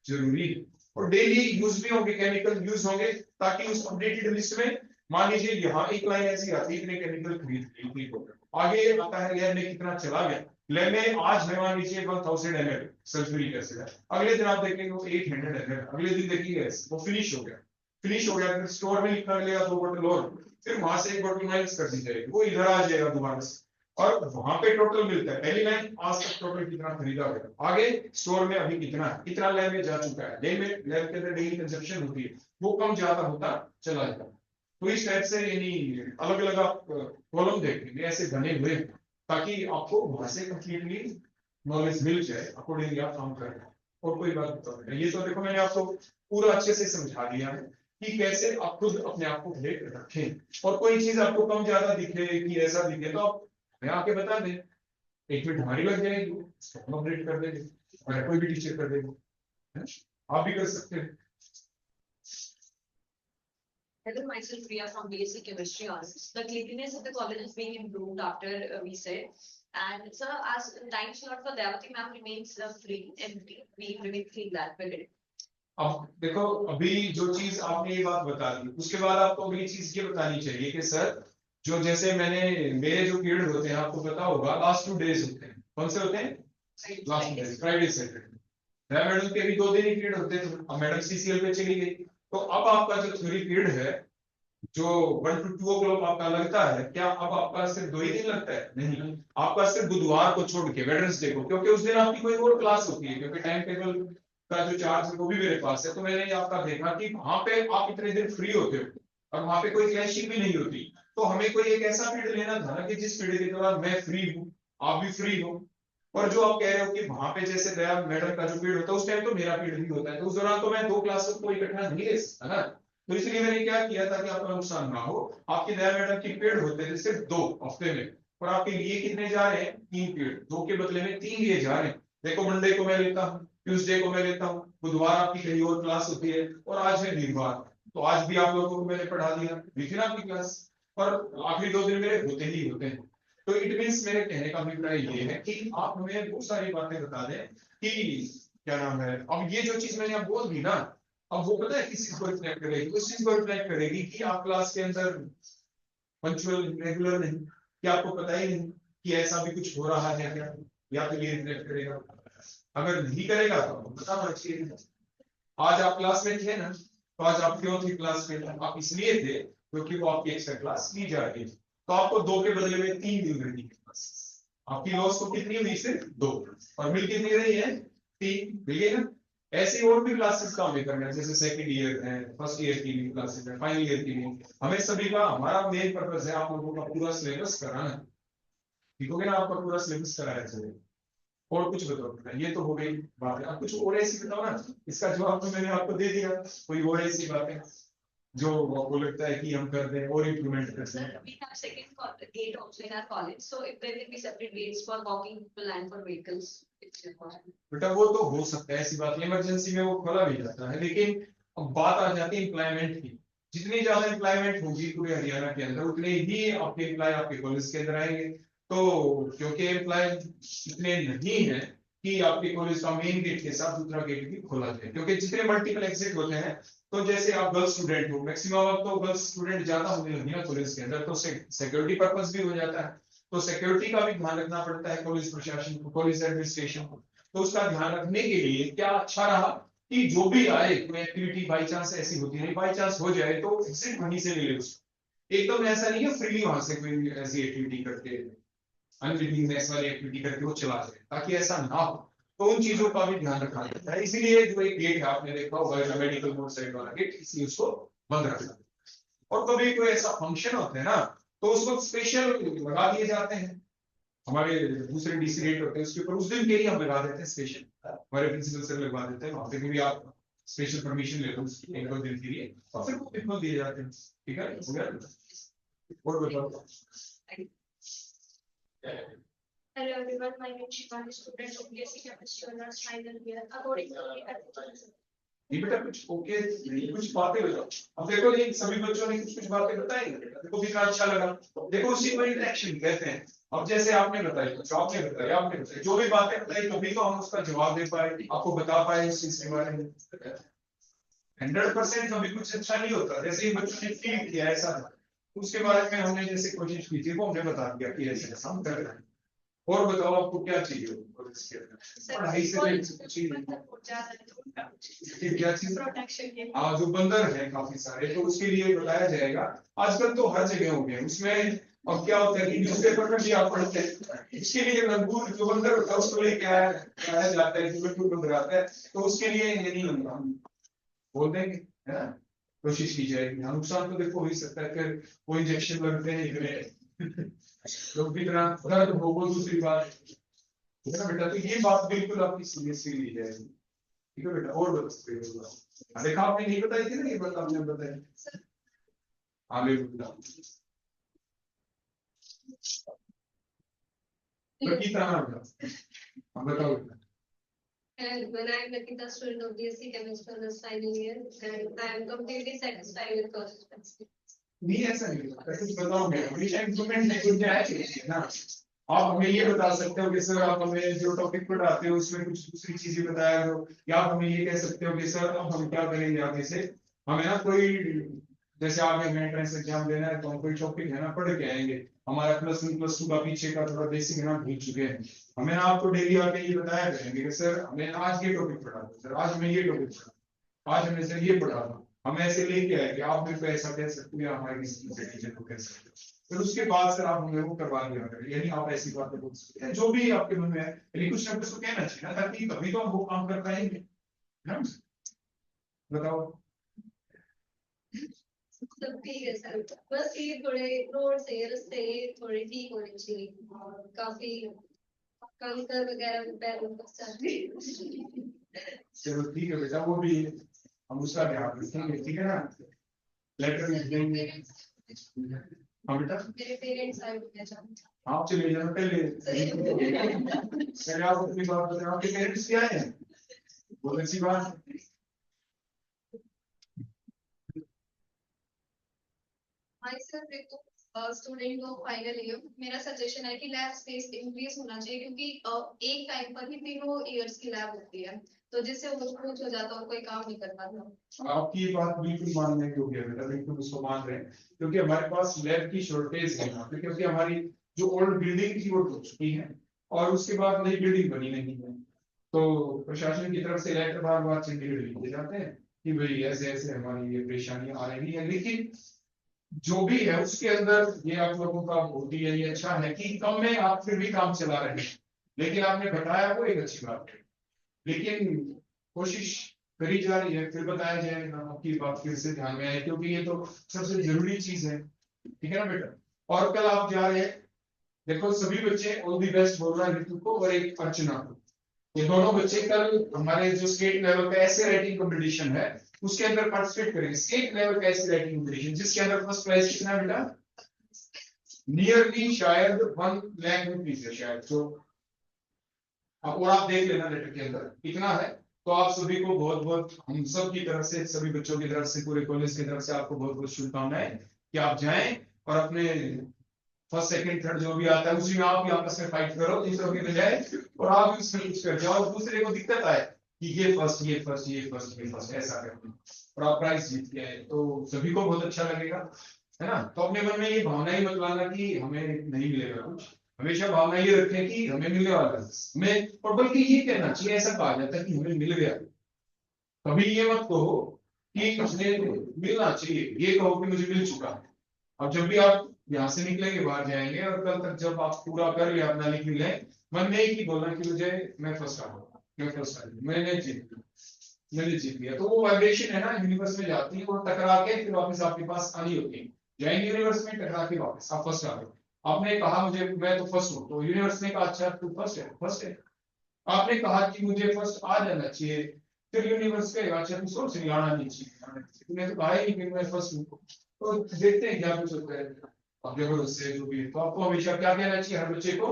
जरूरी है। और डेली यूज भी होंगे, केमिकल यूज होंगे, ताकि उस अपडेटेड लिस्ट में मान लीजिए यहाँ एक लाइन ऐसी आती है, इतने केमिकल खरीद ली, आगे आता है लैब में कितना चला गया, लैब में आज है मान लीजिए 1000 ml सल्फ्यूरिक एसिड है, अगले दिन आप देखेंगे वो 800 ml, अगले दिन देखिए वो फिनिश हो गया, फिर स्टोर में लिखा गया 2 बोतल और, फिर वहां से 1 बोतल माइनस कर दी जाएगी, वो इधर आ जाएगा दोबारा से, और वहां पे टोटल मिलता है, पहली लाइन आज तक टोटल कितना खरीदा गया, आगे स्टोर में अभी कितना लैब में जा चुका है, लैब के अंदर डेली कंजप्शन होती है, वो कम ज्यादा होता चला जाता। तो इस टाइप से यानी अलग अलग आप कॉलम देखेंगे ऐसे बने हुए, ताकि आपको वहां से कंप्लीटली नॉलेज मिल जाए, अकॉर्डिंगली आप काम करें। और कोई बात बताओ, ये तो देखो मैंने आपको पूरा अच्छे से समझा दिया है कि कैसे आप खुद अपने आप को अपडेट रखें, और कोई चीज आपको कम ज्यादा दिखे कि ऐसा दिखे तो आप हमें आके बता दें, 1 मिनट हमारी लग जाएगी, हम अपडेट कर देंगे, और कोई भी टीचर कर देंगे, आप भी कर सकते हैं। Hello, myself Priya from BSc Chemistry Honors. The cleanliness of the college is being improved after we said. And sir, as time slot for Devati ma'am remains free, empty, we remain free that period. अब देखो, अभी जो चीज आपने ये बात बता दी, उसके बाद आपको अगली चीज ये बतानी चाहिए कि सर जो जैसे मेरे जो पीरियड होते हैं आपको पता होगा, लास्ट 2 डेज होते हैं, कौन से होते हैं, last 2 days, Friday Saturday. Madam के भी 2 दिन ही पीरियड होते हैं, अब मैडम सीसीएल पे चली गई, तो अब आपका जो थ्योरी पीरियड है जो 1 to 2 o'clock आपका लगता है, क्या अब आपका सिर्फ 2 ही दिन लगता है, नहीं, आपका सिर्फ बुधवार को छोड़ के वेडनेसडे को, क्योंकि उस दिन आपकी कोई और क्लास होती है, क्योंकि टाइम टेबल का जो चार्ज है वो भी मेरे पास है, तो मैंने ये आपका देखा कि वहां पे आप इतने दिन फ्री होते हो और वहां पे कोई क्लैशिंग भी नहीं होती, तो हमें कोई एक ऐसा पीरियड लेना था ना कि जिस पीरियड के दौरान मैं फ्री हूँ, आप भी फ्री हो, और जो आप कह रहे हो कि वहां पे जैसे दया मैडम का जो पीरियड होता है उस टाइम तो मेरा पीरियड भी होता है, तो उस दौरान तो मैं 2 क्लासेस को इकट्ठा नहीं ले सकता ना, तो इसलिए मैंने क्या किया था कि आपका नुकसान ना हो, आपकी दया मैडम की पीरियड होते थे सिर्फ 2 हफ्ते में, और आपके लिए कितने जा रहे हैं, 3 पीरियड, 2 के बदले में 3 लिए जा रहे हैं। देखो मंडे को मैं लेता हूँ, ट्यूसडे को मैं लेता हूँ, बुधवार आपकी कहीं और क्लास होती है, और आज है वीरवार, तो आज भी आप लोगों को मैंने पढ़ा दिया, देखिए ना आपकी क्लास, और आखिरी 2 दिन मेरे होते ही होते हैं। तो इट मीन्स मेरे कहने का अभिप्राय ये है कि आप हमें बहुत सारी बातें बता दें कि क्या नाम है, अब ये जो चीज मैंने अब बोल दी ना, अब वो पता है किस चीज को रिफ्लेक्ट करेगी, उस चीज को रिफ्लेक्ट करेगी कि आप क्लास के अंदर पंक्चुअल रेगुलर नहीं, कि आपको पता ही नहीं कि ऐसा भी कुछ हो रहा है क्या, या तो ये रिफ्लेक्ट करेगा, अगर नहीं करेगा तो बताना चाहिए। आज आप क्लास में थे ना, तो आज आप क्यों थे क्लास में, आप इसलिए थे क्योंकि वो आपकी एक्स्ट्रा क्लास ली जा रही है, तो आपको 2 के बदले में 3 मिल रही है, आपकी लॉस को कितनी हुई, सिर्फ 2, और मिल कितनी रही है, 3, मिल गई ना। ऐसी और भी क्लासेस का हमें करना है, जैसे सेकंड ईयर है, फर्स्ट ईयर की भी क्लासेस है, फाइनल ईयर की भी, हमें सभी का, हमारा मेन पर्पस है आप लोगों का पूरा सिलेबस कराना, ठीक हो गया ना, आपका पूरा सिलेबस कराया जाए। और कुछ बताओ, ये तो हो गई बात है, अब कुछ और ऐसी बताओ ना, इसका जवाब तो मैंने आपको दे दिया, कोई और ऐसी बातें जो आपको लगता है कि हम कर दें और इम्प्लीमेंट कर Sir, दें। we have second gate also in our college, so if there will be separate gates for walking people and for vehicles, it's important. बेटा वो तो हो सकता है, ऐसी बात नहीं, इमरजेंसी में वो खोला भी जाता है, लेकिन अब बात आ जाती है एम्प्लॉयमेंट की, जितनी ज्यादा एम्प्लॉयमेंट होगी पूरे हरियाणा के अंदर, उतने ही आपके एम्प्लॉय आपके कॉलेज के अंदर आएंगे, तो क्योंकि एम्प्लॉय इतने नहीं है कि आपके कॉलेज का मेन गेट के साथ दूसरा गेट भी खोला जाए, क्योंकि जितने मल्टीपल एग्जिट होते हैं, तो जैसे आप गर्ल्स स्टूडेंट हो, मैक्सिमम अब तो गर्ल्स स्टूडेंट ज्यादा होने लगी ना कॉलेज के अंदर, तो सिक्योरिटी पर्पस भी हो जाता है, तो सिक्योरिटी का भी ध्यान रखना पड़ता है कॉलेज प्रशासन को, कॉलेज एडमिनिस्ट्रेशन को, तो उसका ध्यान रखने के लिए क्या अच्छा रहा कि जो भी आए, कोई एक्टिविटी बाई चांस ऐसी होती है, बाई चांस हो जाए तो एग्जिट वहीं से मिले उसको, एकदम ऐसा नहीं है फ्रीली वहां से कोई ऐसी एक्टिविटी करके, अनविलिंगनेस वाली एक्टिविटी करके वो चला जाए, ताकि ऐसा ना हो, तो उन चीजों का भी ध्यान रखना पड़ता है। इसीलिए जो एक गेट है आपने देखा होगा मेडिकल मोड साइड वाला गेट, इसलिए उसको बंद रखना। और कभी कोई ऐसा फंक्शन होता है ना, तो उस वक्त स्पेशल लगा दिए जाते हैं, हमारे दूसरे डीसी रेट होते हैं उसके ऊपर, उस दिन के लिए हम लगा देते हैं स्पेशल, हमारे प्रिंसिपल सर लगवा देते हैं, वहां पे भी आप स्पेशल परमिशन ले लो उसकी 1-2 दिन के लिए, और फिर वो बिल्कुल दिए जाते हैं, ठीक है, हो गया। और बताओ। Hello everyone, my name is Shivani, student of BSc Chemistry Honors final year. According to the ये बेटा कुछ ओके नहीं, कुछ बातें बताओ। अब देखो ये सभी बच्चों ने कुछ कुछ बातें बताई ना बेटा, देखो कितना अच्छा लगा, देखो उसी को इंटरेक्शन कहते हैं। अब जैसे आपने बताई, कुछ आपने बताई, जो भी बातें बताई, तभी तो हम उसका जवाब दे पाए, आपको बता पाए इस चीज के बारे में। 100% कभी कुछ अच्छा नहीं होता। जैसे ही बच्चों ने फील किया ऐसा था, उसके बारे में हमने जैसे कोशिश की थी वो हमने बता दिया कि ऐसे ऐसा हम कर रहे हैं। और बताओ आपको क्या चाहिए और इसके पढ़ाई से रिलेटेड चाहिए क्या चीज? प्रोटेक्शन हाँ, जो बंदर है काफी सारे, तो उसके लिए बताया जाएगा। आजकल तो हर जगह हो गए उसमें। अब क्या होता है कि न्यूज़पेपर में भी आप पढ़ते हैं, इसके लिए लंगूर जो बंदर होता है उसको लेके आया जाता है, जो बिल्कुल बंदर आता है, तो उसके लिए ये नहीं लंबा हम बोल देंगे, है ना, कोशिश की जाएगी। हाँ, नुकसान तो देखो हो ही सकता है, फिर वो इंजेक्शन लगते हैं इतने लोग भी तरह दर्द हो, वो दूसरी बात है ना बेटा। तो ये बात बिल्कुल आपकी सीरियसली ली जाएगी, ठीक है बेटा। और बता, देखा आपने नहीं बताई थी ना ये बात, आपने बताई। हाँ बिल्कुल, की तरह बेटा, हाँ बताओ बेटा। And when I met the student of BSc Chemistry in this final year, and I am completely satisfied with course. नहीं ऐसा नहीं होता, कुछ बताओगे हमेशा इम्प्रूवमेंट नहीं कुछ जाए चाहिए ना। आप हमें ये बता सकते हो कि सर आप हमें जो टॉपिक पढ़ाते हो उसमें कुछ दूसरी चीजें बताया करो, या आप हमें ये कह सकते हो कि सर अब हम क्या करेंगे आगे से, हमें ना कोई, जैसे आगे हमें एंट्रेंस एग्जाम देना है तो हम कोई टॉपिक है ना पढ़ के आएंगे, हमारा +1 +2 का पीछे का थोड़ा बेसिक है ना भूल चुके हैं, हमें ना आपको डेली आके ये बताया करेंगे कि सर हमें आज ये टॉपिक पढ़ा दो, सर आज हमें ये टॉपिक पढ़ा, आज हमने सर ये पढ़ा था। हम ऐसे लेके आए कि आप मेरे को ऐसा कह सकते हो या हमारे किसी टीचर को कह सकते हो, फिर उसके बाद सर आप हमें वो करवा दिया करें, यानी आप ऐसी बातें बोल सकते हैं जो भी आपके मन में है, लेकिन कुछ ना कुछ तो कहना चाहिए ना, ताकि कभी तो हम वो काम कर पाएंगे, है ना? बताओ। सब ठीक है सर, बस ये थोड़े रोड से रास्ते थोड़े ठीक होने चाहिए, काफी कंकर वगैरह पैरों में फंस जाते हैं। चलो ठीक है बेटा, वो भी हम उसका ध्यान रखेंगे, ठीक है ना। लेटर लिख देंगे। हाँ बेटा, मेरे पेरेंट्स आए हुए हैं। आप चले जाना पहले, पहले आप अपनी बात बताएं, आपके पेरेंट्स क्या है, बहुत अच्छी बात। स्टूडेंट हो फाइनल ईयर, मेरा सजेशन है कि लैब स्पेस इंक्रीज होना चाहिए, क्योंकि एक टाइम पर ही तीनों ईयर्स की लैब होती है, तो जिससे कुछ हो जाता है, कोई काम नहीं कर पाता। आपकी ये बात बिल्कुल मानने योग्य है बेटा, बिल्कुल उसको मान रहे हैं, क्योंकि हमारे पास लैब की शॉर्टेज है यहाँ पे, क्योंकि हमारी जो ओल्ड बिल्डिंग थी वो टूट चुकी है और उसके बाद नई बिल्डिंग बनी नहीं है, तो प्रशासन की तरफ से लेटर बार बार चंडीगढ़ लिखे जाते हैं कि भाई ऐसे ऐसे हमारी ये परेशानियां आ रही है, लेकिन जो भी है उसके अंदर ये आप लोगों का बहुत ही यही अच्छा है कि कम में आप फिर भी काम चला रहे हैं, लेकिन आपने बताया वो एक अच्छी बात है, लेकिन कोशिश करी जा रही है, फिर बताया जाएगा, आपकी बात फिर से ध्यान में आए, क्योंकि ये तो सबसे जरूरी चीज है, ठीक है ना बेटा। और कल आप जा रहे हैं, देखो सभी बच्चे ऑल दी बेस्ट बोल रहा है ऋतु को और एक अर्चना को, ये दोनों बच्चे कल हमारे जो स्टेट लेवल का ऐसे राइटिंग कंपटीशन है उसके अंदर पार्टिसिपेट करेंगे, स्टेट लेवल का ऐसे राइटिंग कंपटीशन, जिसके अंदर फर्स्ट प्राइज कितना बेटा, नियरली शायद 1 लाख रुपीज है शायद, तो और आप देख लेना लेटर के अंदर कितना है। तो आप सभी को बहुत बहुत हम सब की तरफ से, सभी बच्चों की तरफ से, पूरे कॉलेज की तरफ से आपको बहुत बहुत शुभकामनाएं कि आप जाएं और अपने फर्स्ट सेकंड थर्ड जो भी आता है उसी में आप आपस में फाइट करो दूसरों की बजाय, और आप उसमें कुछ कर जाओ, दूसरे को दिक्कत आए कि ये फर्स्ट ये फर्स्ट ये फर्स्ट ये फर्स्ट ऐसा करते हैं और आप प्राइज जीत के आए, तो सभी को बहुत अच्छा लगेगा, है ना। तो अपने मन में ये भावना ही मत लाना कि हमें नहीं मिलेगा कुछ, हमेशा भावना ये रखें कि हमें मिलने वाला है हमें, और बल्कि ये कहना चाहिए, ऐसा कहा जाता है कि हमें मिल गया, कभी ये मत कहो कि मुझे मिलना चाहिए, ये कहो कि मुझे मिल चुका है। अब जब भी आप यहाँ से निकलेंगे बाहर जाएंगे और कल तक जब आप पूरा कर लिया अपना लिख लें, मन में एक ही बोलना कि मुझे मैं फर्स्ट आ गया, मैं फर्स्ट आ गया, मैंने जीत लिया, मैंने जीत लिया, तो वो वाइब्रेशन है ना यूनिवर्स में जाती है और टकरा के फिर वापस आपके पास आनी होती है, जाएंगे यूनिवर्स में टकरा के वापस आप फर्स्ट आ गए। आपने कहा मुझे मैं तो फर्स्ट हूँ, तो यूनिवर्स ने कहा अच्छा तू फर्स्ट है, फर्स्ट है। आपने कहा कि मुझे फर्स्ट आ जाना चाहिए, फिर यूनिवर्स कहेगा अच्छा तू सोच नहीं आना नहीं चाहिए, तुमने तो कहा ही नहीं कि मैं फर्स्ट हूँ, तो देखते हैं क्या कुछ होता है। अब जबरदस्त से जो भी है, तो आपको हमेशा क्या कहना चाहिए हर बच्चे को,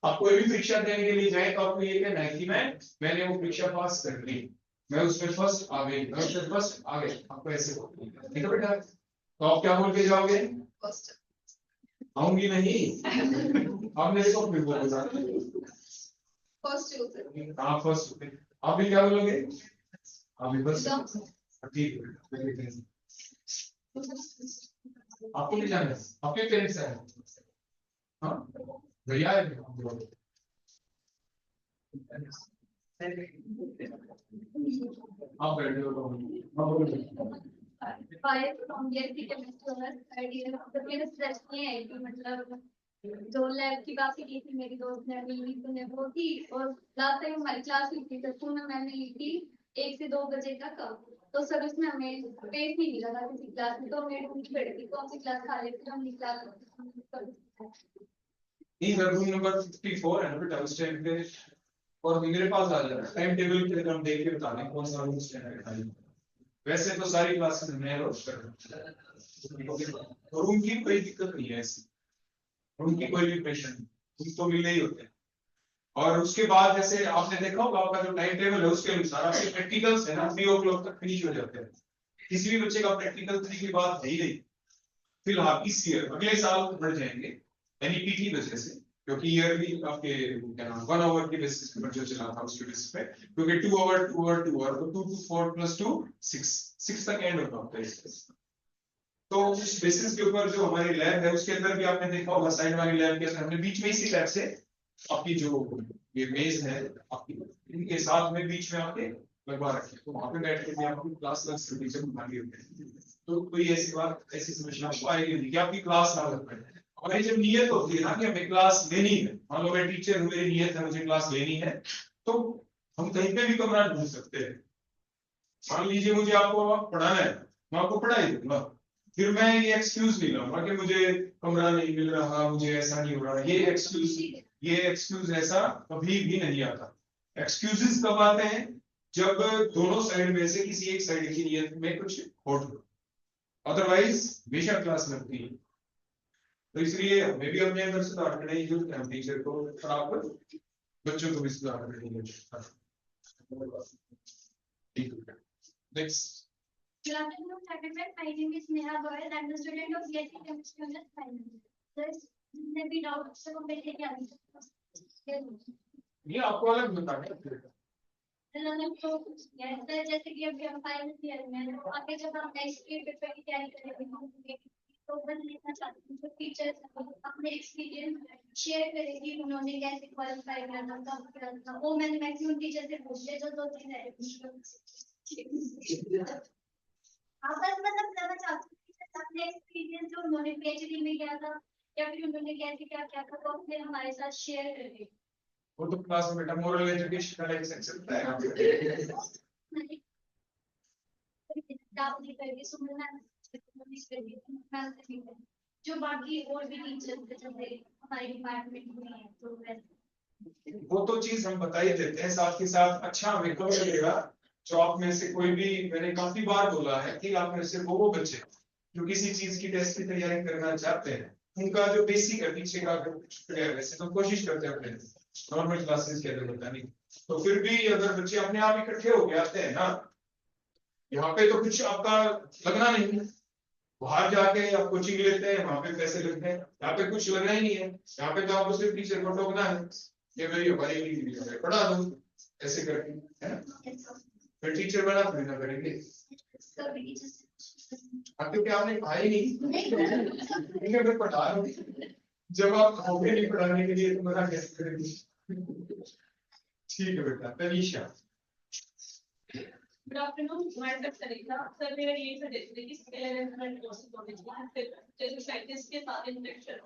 आप कोई भी परीक्षा देने के लिए जाए तो आपको ये कहना है कि मैंने वो परीक्षा पास कर ली, मैं उसमें फर्स्ट आ गई, मैं उसमें फर्स्ट आ गई, आपको ऐसे बोलना, ठीक है बेटा। तो आप क्या बोल के जाओगे, आऊंगी नहीं, आपने देखो अपने बोल फर्स्ट हाँ फर्स्ट, आप भी क्या बोलोगे, आप भी फर्स्ट, ठीक है, आपको भी जाना है, आपके पेरेंट्स आए हैं? हाँ भैया है, आप बैठे हो Five from year की chemistry होना third year तो मेरे stress नहीं है कि मतलब जो लैब की बात की थी मेरी दोस्त ने मिली तो वो थी और लास्ट टाइम हमारी क्लास हुई थी तो में मैंने ली थी 1 से 2 बजे तक तो सर उसमें हमें स्पेस नहीं मिला था किसी क्लास में तो मेरे उनकी बैठी थी कौन सी क्लास खा लेती हम क्लास नहीं सर, रूम नंबर 54 है ना बेटा, उस टाइम पे और मेरे पास आ जाना, टाइम टेबल पे हम देख के बता दें कौन सा रूम स्टैंडर्ड है। वैसे तो सारी क्लासेस में रोज कर रूम की कोई दिक्कत नहीं है ऐसी, रूम की कोई भी प्रेशर नहीं, रूम तो मिलने ही होते हैं। और उसके बाद जैसे आपने देखा होगा आपका जो टाइम टेबल है उसके अनुसार आपके प्रैक्टिकल्स है ना 3 o'clock तक फिनिश हो जाते हैं। किसी भी बच्चे का प्रैक्टिकल 3 की बात है ही नहीं फिलहाल इस ईयर, अगले साल बढ़ जाएंगे एनईपीटी वजह से, क्योंकि ईयरली आपके क्या नाम 1 आवर के बेसिस पर जो चला था उसके बेसिस पे, क्योंकि 2 आवर तो 2 to 4 + 2 6 तक एंड होता है। तो उस बेसिस के ऊपर जो हमारी लैब है उसके अंदर भी आपने देखा होगा साइड वाली लैब के अंदर हमने बीच में इसी लैब से आपकी जो ये मेज है आपकी इनके साथ में बीच में आपके लगवा रखे, तो वहां पे बैठ के भी आपकी क्लास लग सकती है होती है। तो कोई ऐसी बात ऐसी समस्या आपको आएगी नहीं कि आपकी क्लास ना लग पाए। हमारी जब नियत होती है ना कि हमें क्लास लेनी है, मान लो मैं टीचर हूँ, मेरी नियत है मुझे क्लास लेनी है, तो हम कहीं पे भी कमरा ढूंढ सकते हैं। मान लीजिए मुझे आपको पढ़ाना है, मैं आपको पढ़ाई दूंगा, फिर मैं ये एक्सक्यूज नहीं लाऊंगा कि मुझे कमरा नहीं मिल रहा, मुझे ऐसा नहीं हो रहा, ये एक्सक्यूज ऐसा कभी भी नहीं आता। एक्सक्यूजेस कब आते हैं? जब दोनों साइड में से किसी एक साइड की नियत में कुछ खोट हो, अदरवाइज हमेशा क्लास लगती है। तो इसलिए हमें भी अपने अंदर सुधार करने की जरूरत है, टीचर को और आप बच्चों को भी सुधार करने की जरूरत है। Next Good afternoon, everyone. My name is Neha Goyal. I'm a student of BSc Chemistry Honors Final. There's maybe doubts so मेरे क्या ये आपको अलग बताना है। तो जैसे कि अभी हम फाइनल ईयर में हैं, तो आगे जब हम नेक्स्ट के पेपर की तैयारी करेंगे तो बस लिखना चाहती हूँ जो टीचर्स अपने एक्सपीरियंस शेयर करेंगे उन्होंने कैसे क्वालिफाई करना था वो मैंने मैक्सिमम टीचर से पूछ लिया जो 2-3 है आप बस मतलब जानना चाहती हूँ अपने एक्सपीरियंस जो उन्होंने पीएचडी में किया था या फिर उन्होंने कैसे क्या किया था तो अपने हमारे साथ शेयर करें। वो तो क्लास में बेटा मोरल एजुकेशन का लेक्चर चलता है। जो बाकी और भी टीचर्स हमारे डिपार्टमेंट में है तो वो तो चीज हम बता ही देते हैं, साथ ही साथ अच्छा हमें कब लगेगा जो आप में से कोई भी, मैंने काफी बार बोला है कि आप में से वो बच्चे जो किसी चीज की टेस्ट की तैयारी करना चाहते हैं उनका जो बेसिक है पीछे का वैसे तो कोशिश करते हैं अपने नॉर्मल क्लासेस के अंदर बताने की, तो फिर भी अगर बच्चे अपने आप इकट्ठे होके आते हैं ना यहाँ पे तो कुछ आपका लगना नहीं, बाहर जाके आप कोचिंग लेते हैं वहां पे पैसे लगते हैं, यहाँ पे कुछ लगना ही नहीं है, यहाँ पे तो आपको सिर्फ टीचर को टोकना है ये मेरी हमारी पढ़ा दो ऐसे करके, है ना? फिर टीचर बना फिर ना करेंगे क्योंकि आपने कहा ही नहीं फिर पढ़ा रहा हूँ जब आप होंगे नहीं पढ़ाने के लिए तो मना कैसे करेंगे। ठीक है बेटा Tanisha. Good afternoon, my name is Sarita. Sir, मेरा ये सजेशन है कि 11th में कोर्स कॉलेज में फिर जैसे साइंटिस्ट के साथ इंटरेक्शन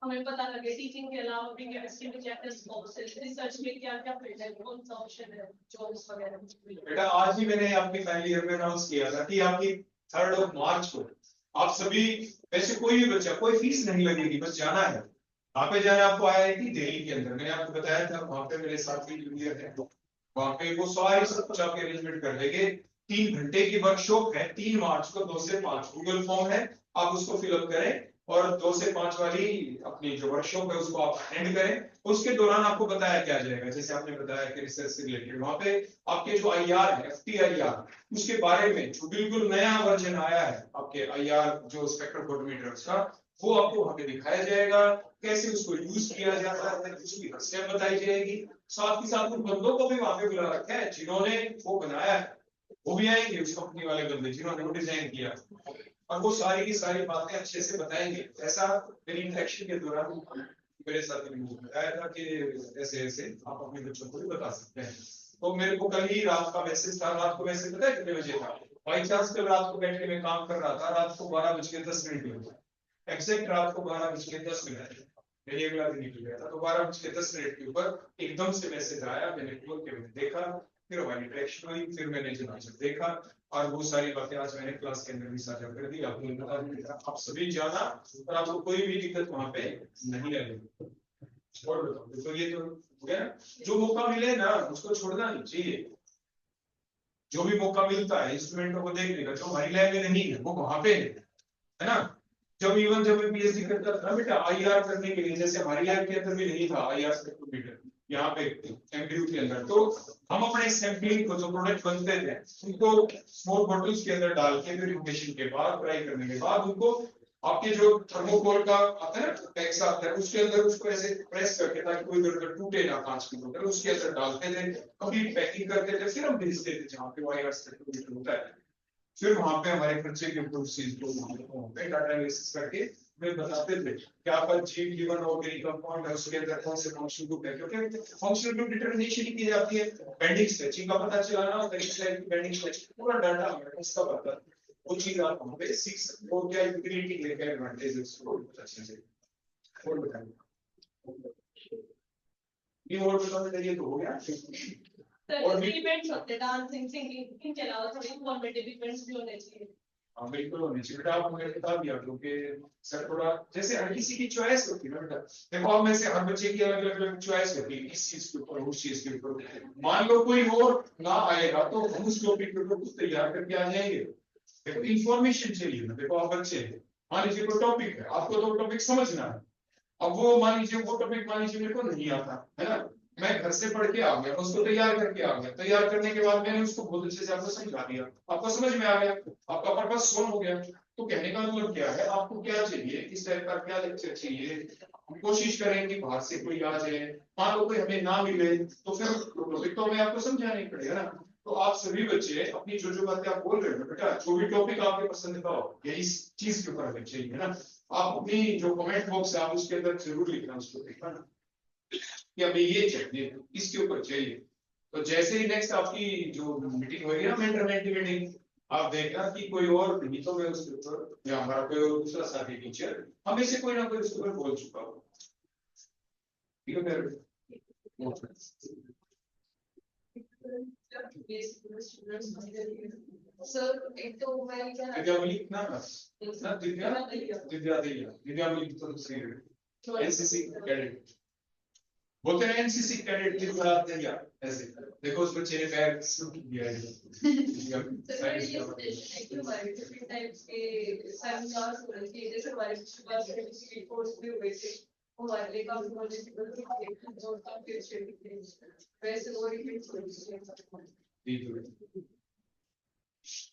हमें पता लगे टीचिंग के अलावा भी केमिस्ट्री में क्या क्या स्कोप्स है, रिसर्च में क्या क्या फील्ड है, कौन सा ऑप्शन है, जॉब्स वगैरह। बेटा आज ही मैंने आपकी फाइनल ईयर में अनाउंस किया था कि आपकी 3rd मार्च को आप सभी वैसे कोई भी बच्चा कोई फीस नहीं लगेगी, बस जाना है वहां पे जाना आपको IIT दिल्ली के अंदर, मैंने आपको बताया था वहां पे मेरे साथी जूनियर है वहां पे वो सारी सब कुछ आपके अरेंजमेंट कर देंगे। 3 घंटे की वर्कशॉप है 3 मार्च को 2 से 5 गूगल फॉर्म है आप उसको फिलअप करें और 2 से 5 वाली अपनी जो वर्कशॉप है उसको आप अटेंड करें। उसके दौरान आपको बताया क्या जाएगा जैसे आपने बताया कि रिसर्च से रिलेटेड वहां पे आपके जो IR है FTIR उसके बारे में जो बिल्कुल नया वर्जन आया है आपके IR जो स्पेक्ट्रम फोटोमीटर का वो आपको वहां पे दिखाया जाएगा, कैसे उसको यूज किया जाता है उसकी हस्तियां बताई जाएगी। साथ ही साथ उन बंदों को भी वहां पे बुला रखा है जिन्होंने वो बनाया है वो भी आएंगे उस कंपनी वाले बंदे जिन्होंने वो डिजाइन किया, और वो सारी की सारी बातें अच्छे से बताएंगे। ऐसा मेरी इंटरेक्शन के दौरान मेरे साथ बताया था कि ऐसे ऐसे आप अपने बच्चों को भी बता सकते हैं। तो मेरे को कल ही रात का मैसेज था, रात को मैसेज पता है कितने बजे था? बाई चांस कल रात को बैठ के मैं काम कर रहा था, रात को 12:10 हुआ, एग्जैक्ट रात को 12:10 मेरी अगला दिन निकल गया था। तो 12:10 के ऊपर एकदम से मैसेज आया, मैंने खोल के मैंने देखा, फिर हमारी इंटरेक्शन हुई, फिर मैंने जब देखा, और वो सारी बातें आज मैंने क्लास के अंदर भी साझा कर दी, आपको बता दिया, आप सभी जाना, और आपको कोई भी दिक्कत वहां पे नहीं आएगी। और बताओ, तो ये तो हो गया। जो मौका मिले ना उसको छोड़ना नहीं चाहिए, जो भी मौका मिलता है इंस्ट्रूमेंटों को देखने का, जो हमारी लैब में नहीं है वो वहां पे है ना। जब मैं पीएचडी करता था बेटा आईआर करने के लिए, जैसे हमारी लैब के अंदर भी नहीं था आईआर स्पेक्ट्रोमीटर यहाँ पे एमडीयू के अंदर, तो हम अपने सैंपलिंग को जो प्रोडक्ट बनते थे उनको स्मॉल बॉटल्स के अंदर डाल के प्यूरिफिकेशन के बाद फ्राई करने के बाद उनको आपके जो थर्मोकोल का आता है ना टैक्स आता है उसके अंदर उसको ऐसे प्रेस करके ताकि कोई इधर उधर टूटे ना, 5 की बोतल उसके अंदर डालते थे, कभी पैकिंग करते थे, फिर हम भेजते थे जहाँ पे वाईआर स्पेक्ट्रोमीटर होता है। फिर वहां पे हमारे खर्चे के ऊपर चीज को डाटा एनालिसिस करके वे बताते थे कि आपका जीव गिवन ऑर्गेनिक कंपाउंड है उसके अंदर कौन से फंक्शनल ग्रुप है, क्योंकि फंक्शनल ग्रुप डिटरमिनेशन की जाती है बेंडिंग स्ट्रेचिंग का पता चलाना और बेंडिंग स्ट्रेचिंग पूरा डाटा हमें उसका पता, वो चीज आप वहां पे सीख सकते हो, क्या इंटीग्रेटिंग लेकर एडवांटेजेस को अच्छे से और बताइए। ये और बताने के लिए तो हो गया। सर इवेंट्स होते हैं डांसिंग सिंगिंग इनके अलावा थोड़े इन्फॉर्मेटिव इवेंट्स भी होने चाहिए। हाँ बिल्कुल होनी चाहिए बेटा, आप मुझे बता दिया क्योंकि सर थोड़ा जैसे हर किसी की चॉइस होती है ना बेटा, देखो आप में से हर बच्चे की अलग अलग चॉइस होती है इस चीज के ऊपर उस चीज के ऊपर। मान लो कोई और ना आएगा तो हम उस टॉपिक के ऊपर कुछ तैयार करके आ जाएंगे। देखो इंफॉर्मेशन चाहिए ना, देखो आप बच्चे मान लीजिए कोई टॉपिक है आपको तो टॉपिक समझना है, अब वो मान लीजिए वो टॉपिक मान लीजिए मेरे को नहीं आता है ना, मैं घर से पढ़ के आ गया, उसको तैयार करके आ गया, तैयार करने के बाद मैंने उसको बहुत अच्छे से आपको समझा दिया, आपको समझ में आ गया, आपका पर्पस सोल्व हो गया। तो कहने का मतलब क्या है, आपको क्या चाहिए, किस टाइप का क्या लेक्चर चाहिए, हम कोशिश करें कि बाहर से कोई आ जाए, मान लो कोई हमें ना मिले तो फिर टॉपिक तो हमें आपको समझाना ही पड़ेगा ना। तो आप सभी बच्चे अपनी जो जो बातें आप बोल रहे हो बेटा, जो भी टॉपिक आपके पसंद का हो या इस चीज के ऊपर हमें चाहिए है ना, आप अपनी जो कमेंट बॉक्स है आप उसके अंदर जरूर लिखना उसको देखना ना कि हमें ये चाहिए इसके ऊपर चाहिए। तो जैसे ही नेक्स्ट आपकी जो मीटिंग होगी ना मेंटरमेंट मीटिंग, आप देखना कि कोई और नहीं तो मैं उसके ऊपर या हमारा कोई और दूसरा साथी टीचर हमें से कोई ना कोई उसके ऊपर बोल चुका हो, ठीक है फिर सर एक तो मैं क्या दिव्या मलिक ना दिव्या मलिक तो दूसरी एनसीसी कैडेट बोलते हैं, एनसीसी कैडेट की बात नहीं यार ऐसे देखो उस बच्चे ने पैर शुरू किया है।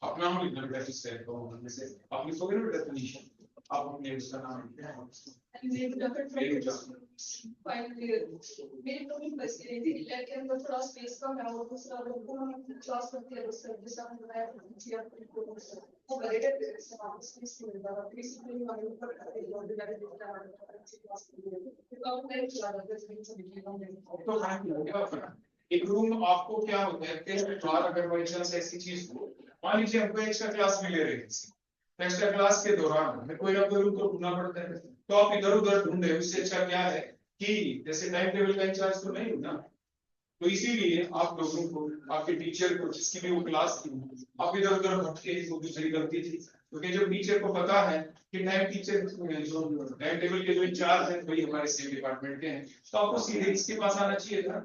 अपना नाम लिखना बेटा किस टाइप का होगा, जैसे आप लिखोगे ना बेटा तनीशा, आप अपने उसका नाम मेरे को भी बस के लिए लड़के को थोड़ा स्पेस कम है और दूसरा लोग को हम क्लास करते हैं उससे दूसरा मैं किया वो बड़े स्पेस मिलता है बेसिकली हमारे ऊपर और डिवाइड करता है तो अब मैं चला रहा तो एक रूम आपको क्या होता है कि बार अगर बाई चांस ऐसी चीज हो, मान लीजिए हमको एक्स्ट्रा क्लास भी ले रहे हैं, एक्स्ट्रा क्लास के दौरान हमें कोई ना कोई रूम तो ढूंढना पड़ता है, तो आप इधर उधर ढूंढे, उससे अच्छा क्या है कि जैसे टाइम टेबल का इंचार्ज तो नहीं हो ना, तो इसीलिए आप लोगों को आपके टीचर को जिसकी भी वो क्लास थी आप इधर उधर भटके, वो दूसरी गलती थी, क्योंकि जब टीचर को पता है कि टाइम टीचर जो टाइम टेबल के जो इंचार्ज हैं वही हमारे सेम डिपार्टमेंट के हैं, तो आपको सीधे इसके पास आना चाहिए था,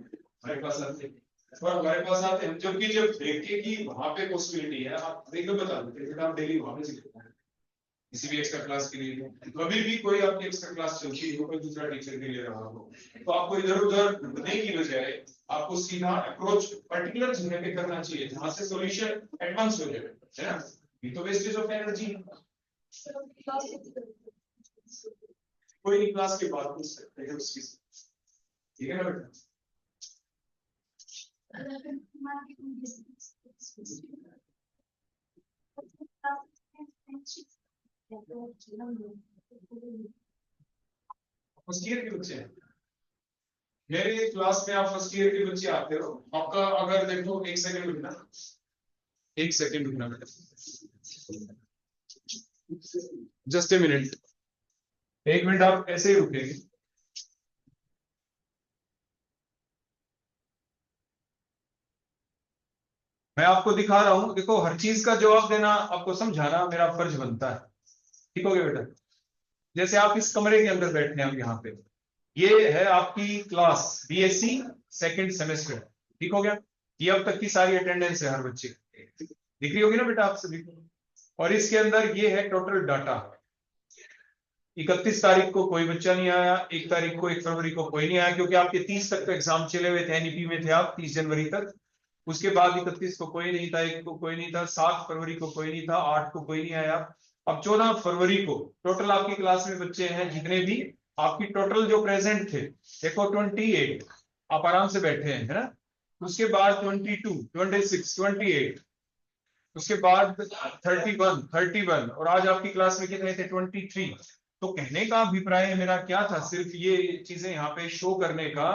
हमारे पास आते और हमारे पास आते हैं, जबकि जब देखे कि वहां पे पॉसिबिलिटी है आप एकदम बता देते आप डेली वहां पे सीखते हैं किसी भी एक्स्ट्रा क्लास के लिए, कभी भी कोई आपकी एक्स्ट्रा क्लास चलती हो कोई दूसरा टीचर के ले रहा हो तो आपको इधर उधर ढूंढने की बजाय आपको सीधा अप्रोच पर्टिकुलर जगह पे करना चाहिए जहां से सॉल्यूशन एडवांस हो जाए, है ना, ये तो वेस्टेज ऑफ एनर्जी। कोई नहीं क्लास के बाद पूछ सकते हैं उसकी, ठीक है ना बेटा। फर्स्ट ईयर के बच्चे हैं मेरे क्लास में, आप फर्स्ट ईयर के बच्चे आते हो, आपका अगर देखो, एक सेकंड रुकना, एक सेकंड रुकना बेटा, जस्ट ए मिनट, एक मिनट आप ऐसे ही रुकेंगे। मैं आपको दिखा रहा हूं, देखो हर चीज का जवाब देना, आपको समझाना मेरा फर्ज बनता है, ठीक हो गया बेटा। जैसे आप इस कमरे के अंदर बैठे हैं, आप यहाँ पे, ये है आपकी क्लास बीएससी सेकंड सेमेस्टर, ठीक हो गया। ये अब तक की सारी अटेंडेंस है हर बच्चे की, दिख रही होगी ना बेटा आप सभी को। और इसके अंदर ये है टोटल डाटा। 31 तारीख को कोई बच्चा नहीं आया, 1 तारीख को 1 फरवरी को कोई नहीं आया, क्योंकि आपके 30 तक तो एग्जाम चले हुए थे, एनईपी में थे आप 30 जनवरी तक। उसके बाद 31 को कोई नहीं था, 1 को कोई नहीं था, 7 फरवरी को कोई नहीं था, 8 को कोई नहीं आया। अब 14 फरवरी को टोटल आपकी क्लास में बच्चे हैं जितने भी, आपकी टोटल जो प्रेजेंट थे देखो 28, आप आराम से बैठे हैं, है ना। उसके बाद 22, 26, 28, उसके बाद 31, और आज आपकी क्लास में कितने थे 23। तो कहने का अभिप्राय मेरा क्या था, सिर्फ ये चीजें यहाँ पे शो करने का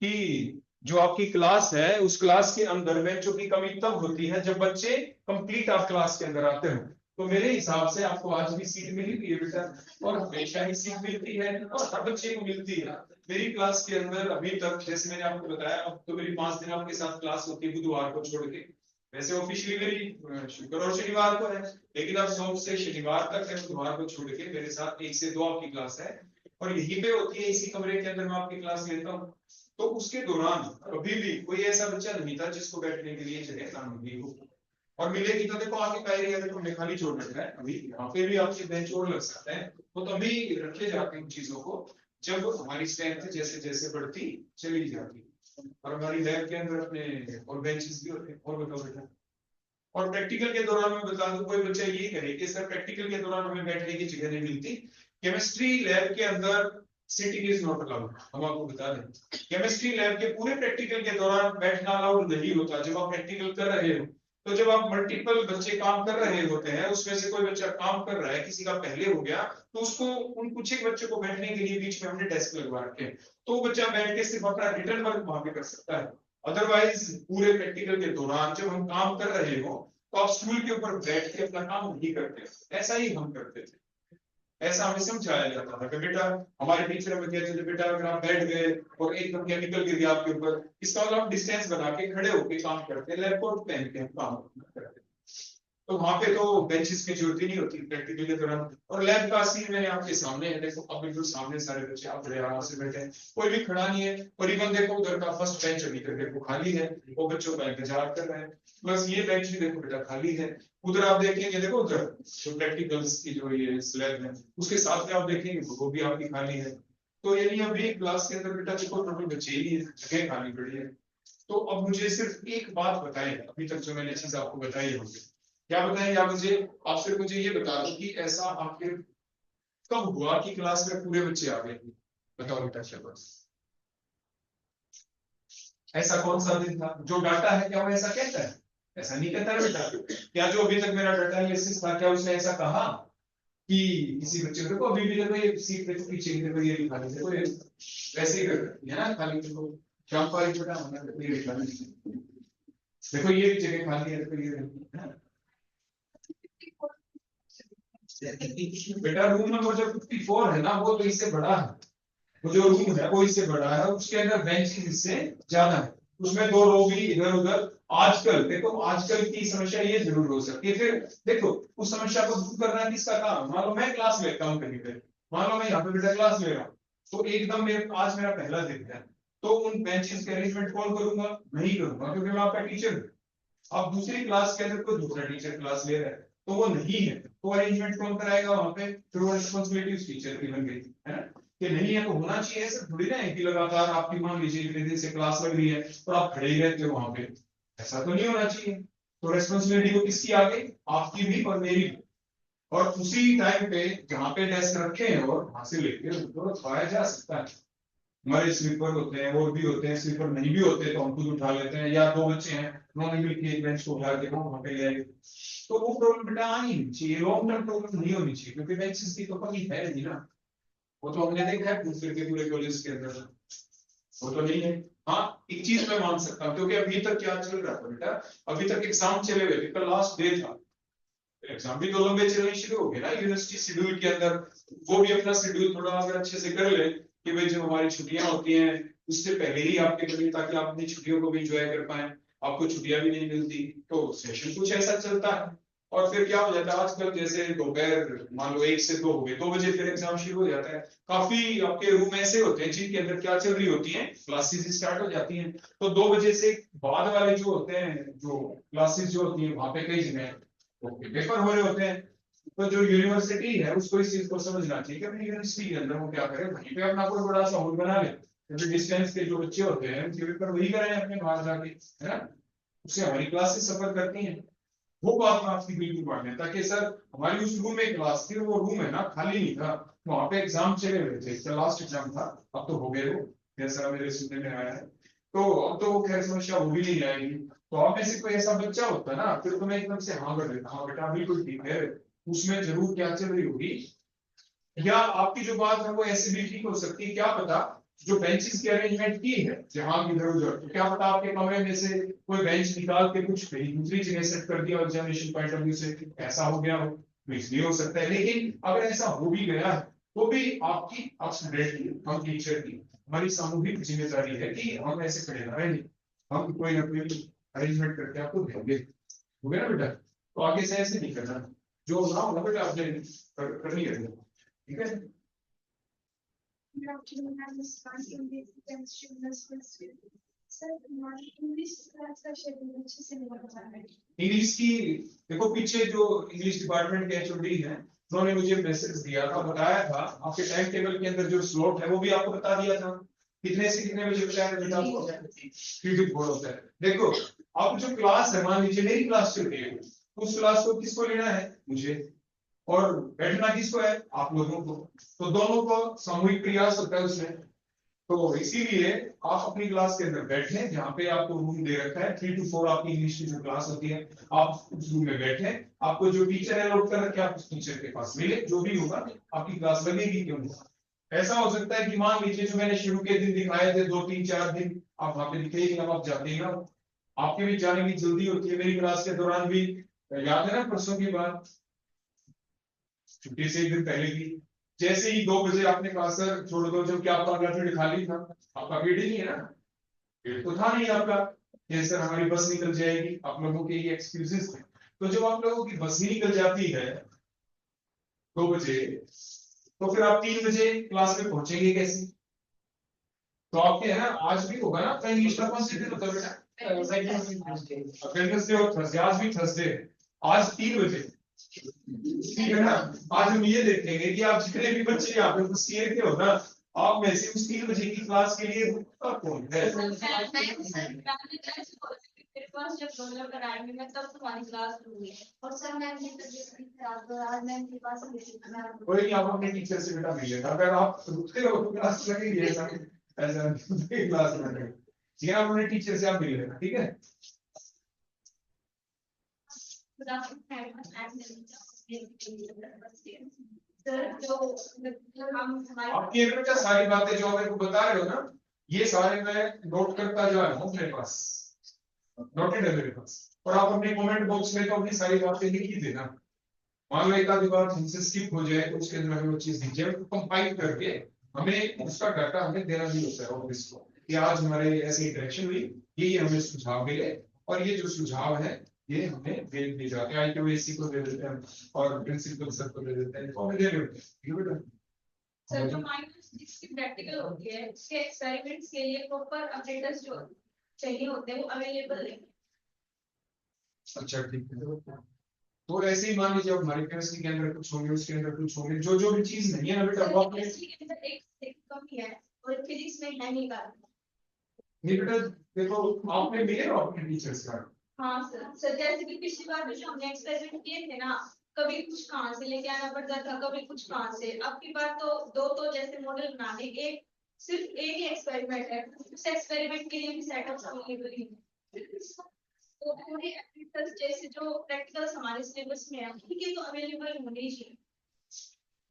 कि जो आपकी क्लास है उस क्लास के अंदर बेंचों की कमी तब होती है जब बच्चे कंप्लीट आप क्लास के अंदर आते हो। तो मेरे हिसाब से आपको आज भी सीट मिली हुई है बेटा, और हमेशा ही सीट मिलती है, और हर बच्चे को मिलती है। मेरी क्लास के अंदर अभी तक, जैसे मैंने आपको बताया, अब तो मेरी 5 दिन आपके साथ क्लास होती है बुधवार को छोड़ के, वैसे ऑफिशियली मेरी शुक्र और शनिवार को है, लेकिन अब सोम से शनिवार तक है, बुधवार को छोड़ के मेरे साथ 1 से 2 आपकी क्लास है, और यहीं पे होती है, इसी कमरे के अंदर मैं आपकी क्लास लेता हूँ। तो उसके दौरान कभी भी कोई ऐसा बच्चा नहीं था जिसको बैठने के लिए जगह ना मिली हो, और मिलेगी तो देखो आगे का एरिया देखो हमने खाली छोड़ रखा है, अभी यहाँ पे भी आपके बेंच और लग सकते हैं, तो तभी रखे जाते हैं उन चीजों को जब हमारी स्ट्रेंथ जैसे जैसे बढ़ती चली जाती। और हमारी लैब के अंदर अपने और बेंचेस भी होते हैं। और बताओ बेटा, और प्रैक्टिकल के दौरान मैं बता दूं, कोई बच्चा ये करे कि सर प्रैक्टिकल के दौरान हमें बैठने की जगह नहीं मिलती, केमिस्ट्री लैब के अंदर सिटिंग इज नॉट अलाउड। हम आपको बता दें, केमिस्ट्री लैब के पूरे प्रैक्टिकल के दौरान बैठना अलाउड नहीं होता। जब आप प्रैक्टिकल कर रहे हो, तो जब आप मल्टीपल बच्चे काम कर रहे होते हैं, उसमें से कोई बच्चा काम कर रहा है, किसी का पहले हो गया, तो उसको उन कुछ एक बच्चों को बैठने के लिए बीच में हमने डेस्क लगवा रखे हैं, तो बच्चा बैठ के सिर्फ अपना रिटर्न वर्क वहां पे कर सकता है। अदरवाइज पूरे प्रैक्टिकल के दौरान जब हम काम कर रहे हो, तो आप स्टूल के ऊपर बैठ के अपना काम नहीं करते। ऐसा ही हम करते थे, ऐसा हमें समझाया जाता था कि बेटा, हमारे टीचर हमें कहते थे बेटा अगर आप बैठ गए और एकदम केमिकल गिर गया आपके ऊपर, इसका मतलब आप डिस्टेंस बना के खड़े होकर काम करते, लैब कोट पहन के हम काम करते। तो वहां पे तो बेंचेस की जरूरत ही नहीं होती प्रैक्टिकल के दौरान। और लैब का सीन मैंने आपके सामने है, देखो अब बिल्कुल सामने सारे बच्चे आप बड़े आराम से बैठे हैं, कोई भी खड़ा नहीं है, और इवन देखो उधर का फर्स्ट बेंच अभी तक देखो खाली है, वो बच्चों का इंतजार कर रहे हैं। प्लस ये बेंच भी देखो बेटा खाली है। उधर आप देखेंगे, देखो उधर जो प्रैक्टिकल्स की जो ये स्लैब है, उसके साथ में आप देखेंगे वो भी आपकी खाली है। तो यानी अभी क्लास के अंदर बेटा देखो टोटल बच्चे ही है, जगह खाली पड़ी है। तो अब मुझे सिर्फ एक बात बताएं, अभी तक जो मैंने चीज आपको बताई होगी, क्या बताएंगे आप मुझे? आप सिर्फ मुझे ये बता दो कि ऐसा आपके कब हुआ कि क्लास में पूरे बच्चे आ गए? बताओ बेटा शाबाश। ऐसा कौन सा दिन था? जो डाटा है क्या वो ऐसा कहता है? ऐसा नहीं कहता है बेटा। क्या जो अभी तक मेरा डाटा एनालिसिस था, क्या उसने ऐसा कहा कि किसी बच्चे को अभी भी देखो ये सीट पे पीछे की तरफ ये खाली देखो, ये वैसे ही है ना खाली, देखो शाम को बेटा हमने ये खाली, देखो ये भी जगह खाली है, देखो ये है ना बेटा। रूम नंबर जो 54 है ना, वो तो इससे बड़ा है, वो जो रूम है वो इससे बड़ा है, उसके अंदर बेंच इससे ज्यादा है, उसमें 2 रो भी इधर उधर। आजकल देखो, आजकल की समस्या ये जरूर हो सकती है। फिर देखो उस समस्या को दूर करना किसका काम? मान लो मैं क्लास लेता हूँ कहीं पे, मान लो मैं यहाँ पे बेटा क्लास ले रहा हूँ, तो एकदम मेरे आज मेरा पहला दिन है, तो उन बेंचेस के अरेंजमेंट कौन करूंगा? नहीं करूंगा, क्योंकि मैं आपका टीचर हूँ। अब दूसरी क्लास के अंदर कोई दूसरा टीचर क्लास ले रहा है, तो वो नहीं है, तो अरेंजमेंट कौन कराएगा वहां पे? फिर वो रिस्पॉन्सिबिलिटी उस टीचर की बन गई, है ना, कि नहीं है तो होना चाहिए। ऐसा थोड़ी ना है कि लगातार आपकी मान लीजिए इतने दिन से क्लास लग रही है और आप खड़े ही रहते हो वहां पे, ऐसा तो नहीं होना चाहिए। तो रिस्पॉन्सिबिलिटी को किसकी आ गई? आपकी भी और मेरी भी। और उसी टाइम पे जहाँ पे डेस्क रखे हैं और वहां से लेके उनको उठाया जा सकता है। हमारे स्लीपर होते हैं और भी होते हैं, स्लीपर नहीं भी होते तो हम खुद उठा लेते हैं, या 2 बच्चे हैं उन्होंने मिलकर एक बेंच को उठा के वहां पे ले आए। तो वो प्रॉब्लम बेटा आनी नहीं चाहिए, लॉन्ग टर्म प्रॉब्लम नहीं होनी चाहिए, क्योंकि बेंचेस की तो कमी है नहीं ना। वो तो हमने देखा है दूसरे के पूरे कॉलेज के अंदर, वो तो नहीं है। हाँ एक चीज मैं मान सकता हूँ, क्योंकि अभी तक क्या चल रहा था बेटा, अभी तक एग्जाम चले हुए थे, कल लास्ट डे था, एग्जाम भी तो लंबे चलने शुरू हो गए ना यूनिवर्सिटी शेड्यूल के अंदर। वो भी अपना शेड्यूल थोड़ा अगर अच्छे से कर ले कि भाई जब हमारी छुट्टियां होती हैं उससे पहले ही आपके करें, ताकि आप अपनी छुट्टियों को भी इंजॉय कर पाए। आपको छुट्टियां भी नहीं मिलती तो सेशन कुछ ऐसा चलता है, और फिर क्या हो जाता है आजकल, जैसे दोपहर मान लो 1 से 2 हो गए, 2 बजे फिर एग्जाम शुरू हो जाता है। काफी आपके रूम ऐसे होते हैं जिनके अंदर क्या चल रही होती है, क्लासेस स्टार्ट हो जाती हैं, तो 2 बजे से बाद वाले जो होते हैं, जो क्लासेस जो होती है वहां पे कई जगह पेपर हो रहे होते हैं। तो जो यूनिवर्सिटी है उसको इस चीज को समझना चाहिए कि अपनी यूनिवर्सिटी के अंदर वो क्या करे, वहीं पे अपना कोई बड़ा सा हॉल बना ले, क्योंकि डिस्टेंस के जो बच्चे होते हैं उनके पेपर वही कराएं अपने बाहर जाके, है ना, उससे हमारी क्लासेस सफर करती हैं। वो बात मैं आपकी बिल्कुल मान्य, ताकि सर हमारी उस रूम में क्लास थी, वो रूम है ना खाली नहीं था, वहां पे एग्जाम चले हुए थे, लास्ट एग्जाम था, अब तो हो गए वो, जैसा मेरे सुनने में आया है। तो अब तो वो खैर समस्या वो भी नहीं आएगी। तो आप में से कोई ऐसा बच्चा होता है ना, फिर तो मैं एकदम से हाँ कर देता, हाँ बेटा बिल्कुल ठीक है, उसमें जरूर क्या चल रही होगी, या आपकी जो बात है वो ऐसे भी ठीक हो सकती है, क्या पता जो बेंचेस की अरेंजमेंट की है जहां की इधर उधर, तो क्या पता आपके कमरे में से कोई बेंच निकाल के कुछ कहीं दूसरी जगह सेट कर दिया एग्जामिनेशन पॉइंट ऑफ व्यू से, ऐसा हो गया हो, तो इसलिए हो सकता है। लेकिन अगर ऐसा हो भी गया है तो भी आपकी, आप स्टूडेंट की, हम टीचर की, हमारी सामूहिक जिम्मेदारी है कि हम ऐसे खड़े ना रहें, हम कोई ना कोई अरेंजमेंट करके आपको देंगे, हो गया ना बेटा। तो आगे से ऐसे नहीं करना, जो ना हो ना बेटा आपने करनी है, ठीक है। Good afternoon, I'm Ms. Kanti, basic chemistry university. Sir, हमारी इंग्लिश क्लास का शेड्यूल अच्छे से नहीं बता रहा है। इंग्लिश की देखो, पीछे जो इंग्लिश डिपार्टमेंट के एचओडी हैं उन्होंने मुझे मैसेज दिया था, बताया था आपके टाइम टेबल के अंदर जो स्लॉट है वो भी आपको बता दिया था, कितने से कितने बजे बताया था बेटा आपको, 3 to 4 होता है। देखो आप जो क्लास है, मान लीजिए मेरी क्लास चल रही है, उस क्लास को किसको लेना है, मुझे, और बैठना किसको है, आप लोगों को, तो दोनों को सामूहिक प्रयास होता है उसमें। तो इसीलिए आप अपनी क्लास के अंदर बैठे, जहाँ पे आपको रूम दे रखा है 3 to 4 आपकी इंग्लिश की जो क्लास होती है, आप उस रूम में बैठे, आपको जो टीचर अलॉट कर रखे आप उस टीचर के पास मिले, जो भी होगा आपकी क्लास लगेगी क्यों नहीं। ऐसा हो सकता है कि मान लीजिए जो मैंने शुरू के दिन दिखाए थे 2 3 4 दिन आप वहां पे दिखे ही ना, आप जाते ही ना, आपके भी जाने की जल्दी होती है, मेरी क्लास के दौरान भी याद है ना परसों की बात, छुट्टी से एक दिन पहले की, जैसे ही 2 बजे आपने कहा सर छोड़ दो, जब क्या आपका अगला पीरियड खाली था, आपका पीरियड ही नहीं है ना, पीरियड तो था नहीं आपका, ये सर हमारी बस निकल जाएगी, आप लोगों के ये एक्सक्यूजेस थे। तो जब आप लोगों की बस ही निकल जाती है 2 बजे, तो फिर आप 3 बजे क्लास में पहुंचेंगे कैसे। तो आपके है ना, आज भी होगा ना आपका इंग्लिश का कौन से दिन होता है बेटा, वेडनेसडे और थर्सडे, आज भी थर्सडे है, आज 3 बजे, ठीक है ना। आज हम ये देखेंगे कि आप जितने भी बच्चे यहाँ पे उपस्थित थे हो ना, आप में से उस 3 बजे की क्लास के लिए रुकता कौन है। मेरे पास जब डॉलर कराएंगे मैं तब तुम्हारी क्लास लूंगी और सर मैं अपनी तबीयत खराब है, आज मैं इनके पास कोई नहीं, आप अपने टीचर से बेटा मिल लेना, अगर आप रुकते हो तो क्लास लगेगी, ऐसा ऐसा क्लास लगेगी, ठीक है, आप अपने टीचर से आप मिल लेना, ठीक है। सर जो हम हमारे आपकी एक बेटा सारी बातें जो मेरे को बता रहे हो ना, ये सारे मैं नोट करता जा रहा हूँ मेरे पास, नोटेड है मेरे पास, और आप अपने कमेंट बॉक्स में तो अपनी सारी बातें लिख ही देना। मान लो एक आधी बात हमसे स्किप हो जाए तो उसके अंदर हमें वो चीज दीजिए, कंपाइल करके हमें उसका डाटा हमें देना भी होता है ऑफिस को, कि आज हमारे ऐसी इंटरेक्शन हुई, ये हमें सुझाव मिले, और ये जो सुझाव है ये हमें दे दिए जाते हैं, IQAC को दे देते हैं और प्रिंसिपल सर को दे देते हैं, तो हमें दे देते हैं, ठीक है बेटा। सर जो माइनस जिसकी प्रैक्टिकल होती है उसके एक्सपेरिमेंट्स के लिए प्रॉपर अपडेटर्स जो चाहिए होते हैं वो अवेलेबल नहीं। अच्छा ठीक है, तो ऐसे ही मान लीजिए अब हमारी केमिस्ट्री के अंदर कुछ होंगे, उसके अंदर कुछ होंगे, जो जो भी चीज नहीं है ना बेटा वो आपने एक कमी है और फिजिक्स में है नहीं बात। नहीं बेटा, देखो आपने मिले ना अपने टीचर्स का। हाँ सर जैसे कि पिछली बार जो हमने एक्सपेरिमेंट किए थे ना, कभी कुछ कहाँ से लेके आना पड़ता था, कभी कुछ कहाँ से, अब की बार तो 2 तो जैसे मॉडल बनाने, एक सिर्फ एक ही एक्सपेरिमेंट है, उस एक्सपेरिमेंट के लिए भी सेटअप अवेलेबल है। तो पूरे एप्लीकेशन जैसे जो प्रैक्टिकल्स हमारे सिलेबस में है ठीक है तो अवेलेबल होने ही चाहिए।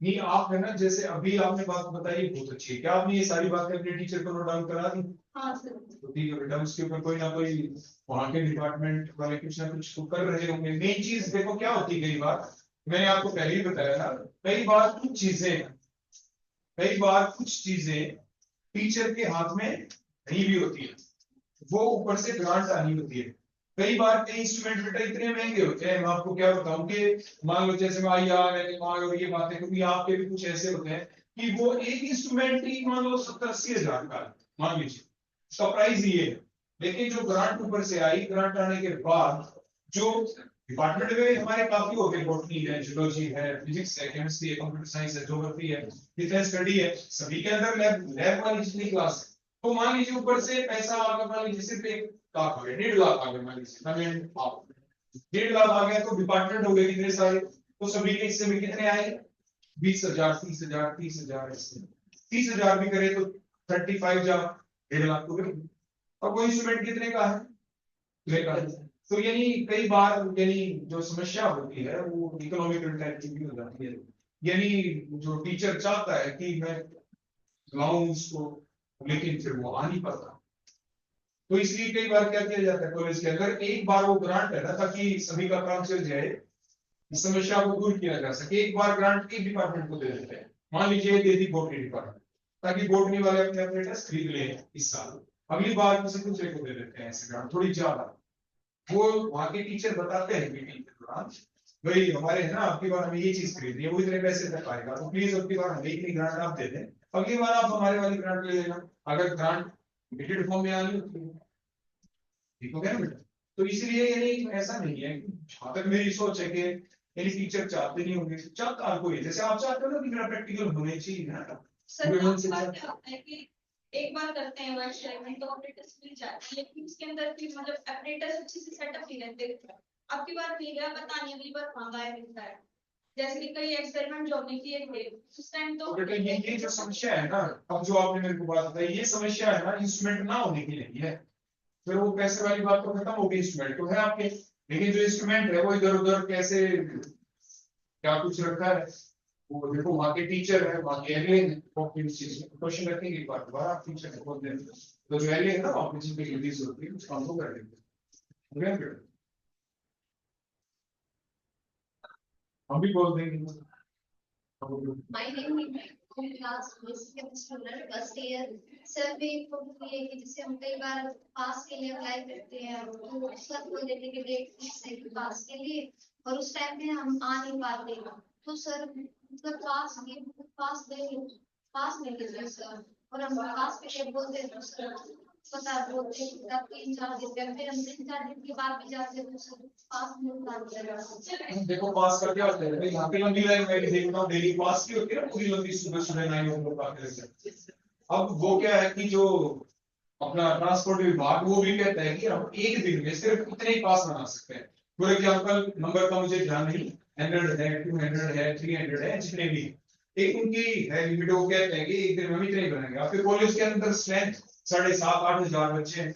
नहीं आप है ना, जैसे अभी आपने बात बताई बहुत अच्छी है, क्या आपने ये सारी बातें अपने टीचर को नोट डाउन करा दी? हाँ सर। तो ठीक है बेटा, उसके ऊपर कोई ना कोई वहाँ के डिपार्टमेंट वाले कुछ ना कुछ तो कर रहे होंगे। मेन चीज देखो क्या होती है, कई बार मैंने आपको पहले ही बताया था, कई बार कुछ चीजें टीचर के हाथ में नहीं भी होती है, वो ऊपर से ग्रांट आनी होती है। कई बार कई इंस्ट्रूमेंट बेटा इतने महंगे होते हैं, मैं आपको क्या बताऊं कि मान लो जैसे और ये बातें, क्योंकि आपके भी कुछ ऐसे होते हैं कि वो एक इंस्ट्रूमेंट ही मान लो 70-80 हजार का है, मान लीजिए उसका प्राइस ये है। लेकिन जो ग्रांट ऊपर से आई, ग्रांट आने के बाद जो डिपार्टमेंट में हमारे काफी हो गए, बॉटनी है, जियोलॉजी है, फिजिक्स है, केमिस्ट्री है, कंप्यूटर साइंस है, ज्योग्राफी है, डिफेंस स्टडी है, सभी के अंदर लैब वाली जितनी क्लास है, तो मान लीजिए ऊपर से पैसा आ गया, मान लीजिए सिर्फ 1 लाख आ गया, 1.5 लाख आ गया, मान लीजिए 1.5 लाख आ गया, तो डिपार्टमेंट हो गए कितने सारे, तो सभी के हिस्से में कितने आए? 20,000, 30,000, 30,000, 30,000 भी करे तो 35 जा 1.5 लाख तो गए। और वो इंस्ट्रूमेंट कितने का है? तो यानी कई बार यानी जो समस्या होती है वो इकोनॉमिकल टाइप की भी हो जाती है, यानी जो टीचर चाहता है कि मैं लाऊं उसको, लेकिन फिर वो आ नहीं पाता। तो इसलिए कई बार क्या किया जाता है कॉलेज के अंदर, एक बार वो ग्रांट है ना, ताकि सभी का काम चल जाए, इस समस्या को दूर किया जा सके, एक बार ग्रांट एक डिपार्टमेंट को दे देते हैं। मान लीजिए दे दी बोटनी डिपार्टमेंट, ताकि बोटनी वाले अपने अपने टेस्ट खरीद लें इस साल, अगली बार किसी दूसरे को दे देते हैं ऐसे ग्रांट थोड़ी ज्यादा। वो वहां के टीचर बताते हैं मीटिंग के दौरान, भाई हमारे है ना आपकी बार हमें ये चीज खरीदनी है, वो इतने पैसे तक आएगा, तो प्लीज अगली बार हमें इतनी ग्रांट आप दे दें, अगली बार आप हमारे वाली ग्रांट ले लेना, अगर ग्रांट लिमिटेड फॉर्म में आनी होती है। ठीक हो गया ना बेटा? तो इसलिए यानी ऐसा नहीं है, जहां तक मेरी सोच है कि यानी टीचर चाहते नहीं होंगे, चाहता हर कोई, जैसे आप चाहते हो ना कि मेरा प्रैक्टिकल होने चाहिए ना, सर पूरे मन आपकी से बात क्या होता है कि एक बार करते हैं वर्क शेयरिंग तो ऑपरेटर्स मिल जाते हैं लेकिन उसके अंदर भी मतलब ऑपरेटर्स अच्छे से सेटअप नहीं रहते। आपकी बात मिल गया पता नहीं अगली बार कहाँ गायब मिलता है। जैसे कि कई एक्सपेरिमेंट जो हमने किए थे उस टाइम तो बेटा ये जो समस्या है ना, अब जो आपने मेरे को बात बताई, ये समस्या है ना इंस्ट्रूमेंट ना होने की नहीं है, फिर वो पैसे वाली बात तो खत्म होगी, इंस्ट्रूमेंट तो है आपके, लेकिन जो इंस्ट्रूमेंट है वो इधर उधर कैसे क्या कुछ रखा है, वो देखो वहाँ के टीचर है, वहाँ के एलए है, वो इस चीज में क्वेश्चन रखेंगे, एक बार दोबारा आप टीचर को बोल देंगे, तो जो एलए है ना वहाँ पे जिनकी ड्यूटीज होती है उस काम को कर देंगे, हम भी बोल देंगे। My name is class basic student first year. Sir भी प्रॉब्लम ये है कि जैसे हम कई बार पास के लिए अप्लाई करते हैं तो सर बोल देते हैं कि डेट फिक्स है कि पास के लिए, और उस टाइम पे हम आ नहीं पाते, तो सर मतलब पास नहीं देते सर, और हम पास के लिए बोलते हैं तो सर पता बोलते हैं कि 3-4 दिन में, फिर हम 3-4 दिन के बाद भी जाते हैं तो सर पास नहीं होता। देखो पास का क्या होता है भाई, यहाँ पे लंबी लाइन मैं भी देखता हूँ डेली, पास की होती है ना पूरी लंबी, सुबह सुबह 9 लोग आते रहते हैं। अब वो क्या है कि जो अपना ट्रांसपोर्ट विभाग वो भी कहता है कि हम एक दिन में सिर्फ इतने ही पास बना सकते हैं। फॉर एग्जाम्पल नंबर का मुझे ध्यान नहीं, 100 है, 200 है, 300 है, जितने भी एक उनकी है लिमिट, वो कहते हैं कि एक दिन में हम इतने ही बनाएंगे। आपके कॉलेज के अंदर स्ट्रेंथ 7,500-8 हजार बच्चे हैं,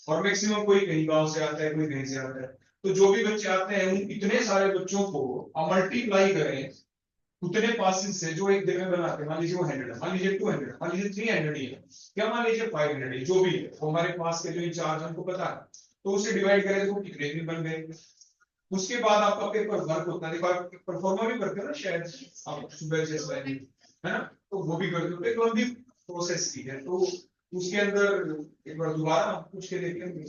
और मैक्सिमम कोई कहीं गांव से आता है, कोई कहीं से आता है, तो जो भी बच्चे आते हैं उन इतने सारे बच्चों को मल्टीप्लाई करें उतने पासिस से जो एक दिन में बनाते हैं, मान लीजिए वो 100 है, मान लीजिए 200 है, मान लीजिए 300 ही है, क्या मान लीजिए 500 है, जो भी है वो हमारे पास के जो इंचार्ज हमको पता है, तो उसे डिवाइड करें तो कितने दिन बन गए। उसके बाद आपका पेपर वर्क होता है, देखो आप परफॉर्मा भी करते हो ना शायद, आप सुबह जैसे है ना, तो वो भी करते हो, एक लंबी प्रोसेस की है, तो उसके अंदर एक बार दोबारा पूछ के देखेंगे।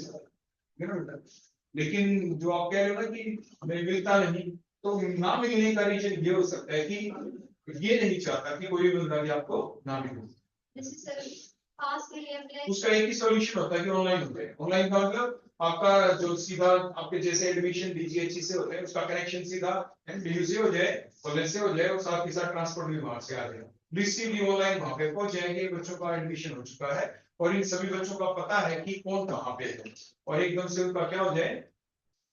लेकिन जो आप कह रहे हो ना कि हमें मिलता नहीं, तो ना मिलने का रीजन ये हो सकता है कि ये नहीं चाहता कि कोई बंदा भी आपको ना मिले। जैसे सर पास के लिए अप्लाई उसका एक ही सॉल्यूशन होता है कि ऑनलाइन होता है। ऑनलाइन का मतलब आपका जो सीधा आपके जैसे एडमिशन डीजीएचसी से होता है उसका कनेक्शन सीधा एमडीयू से हो जाए, कॉलेज से हो जाए, और साथ ही साथ ट्रांसपोर्ट विभाग से आ जाए, रिसीव ऑनलाइन वहां पे पहुंच जाएंगे, बच्चों का एडमिशन हो चुका है और इन सभी बच्चों का पता है कि कौन कहाँ पे है, और एकदम से उनका क्या हो जाए,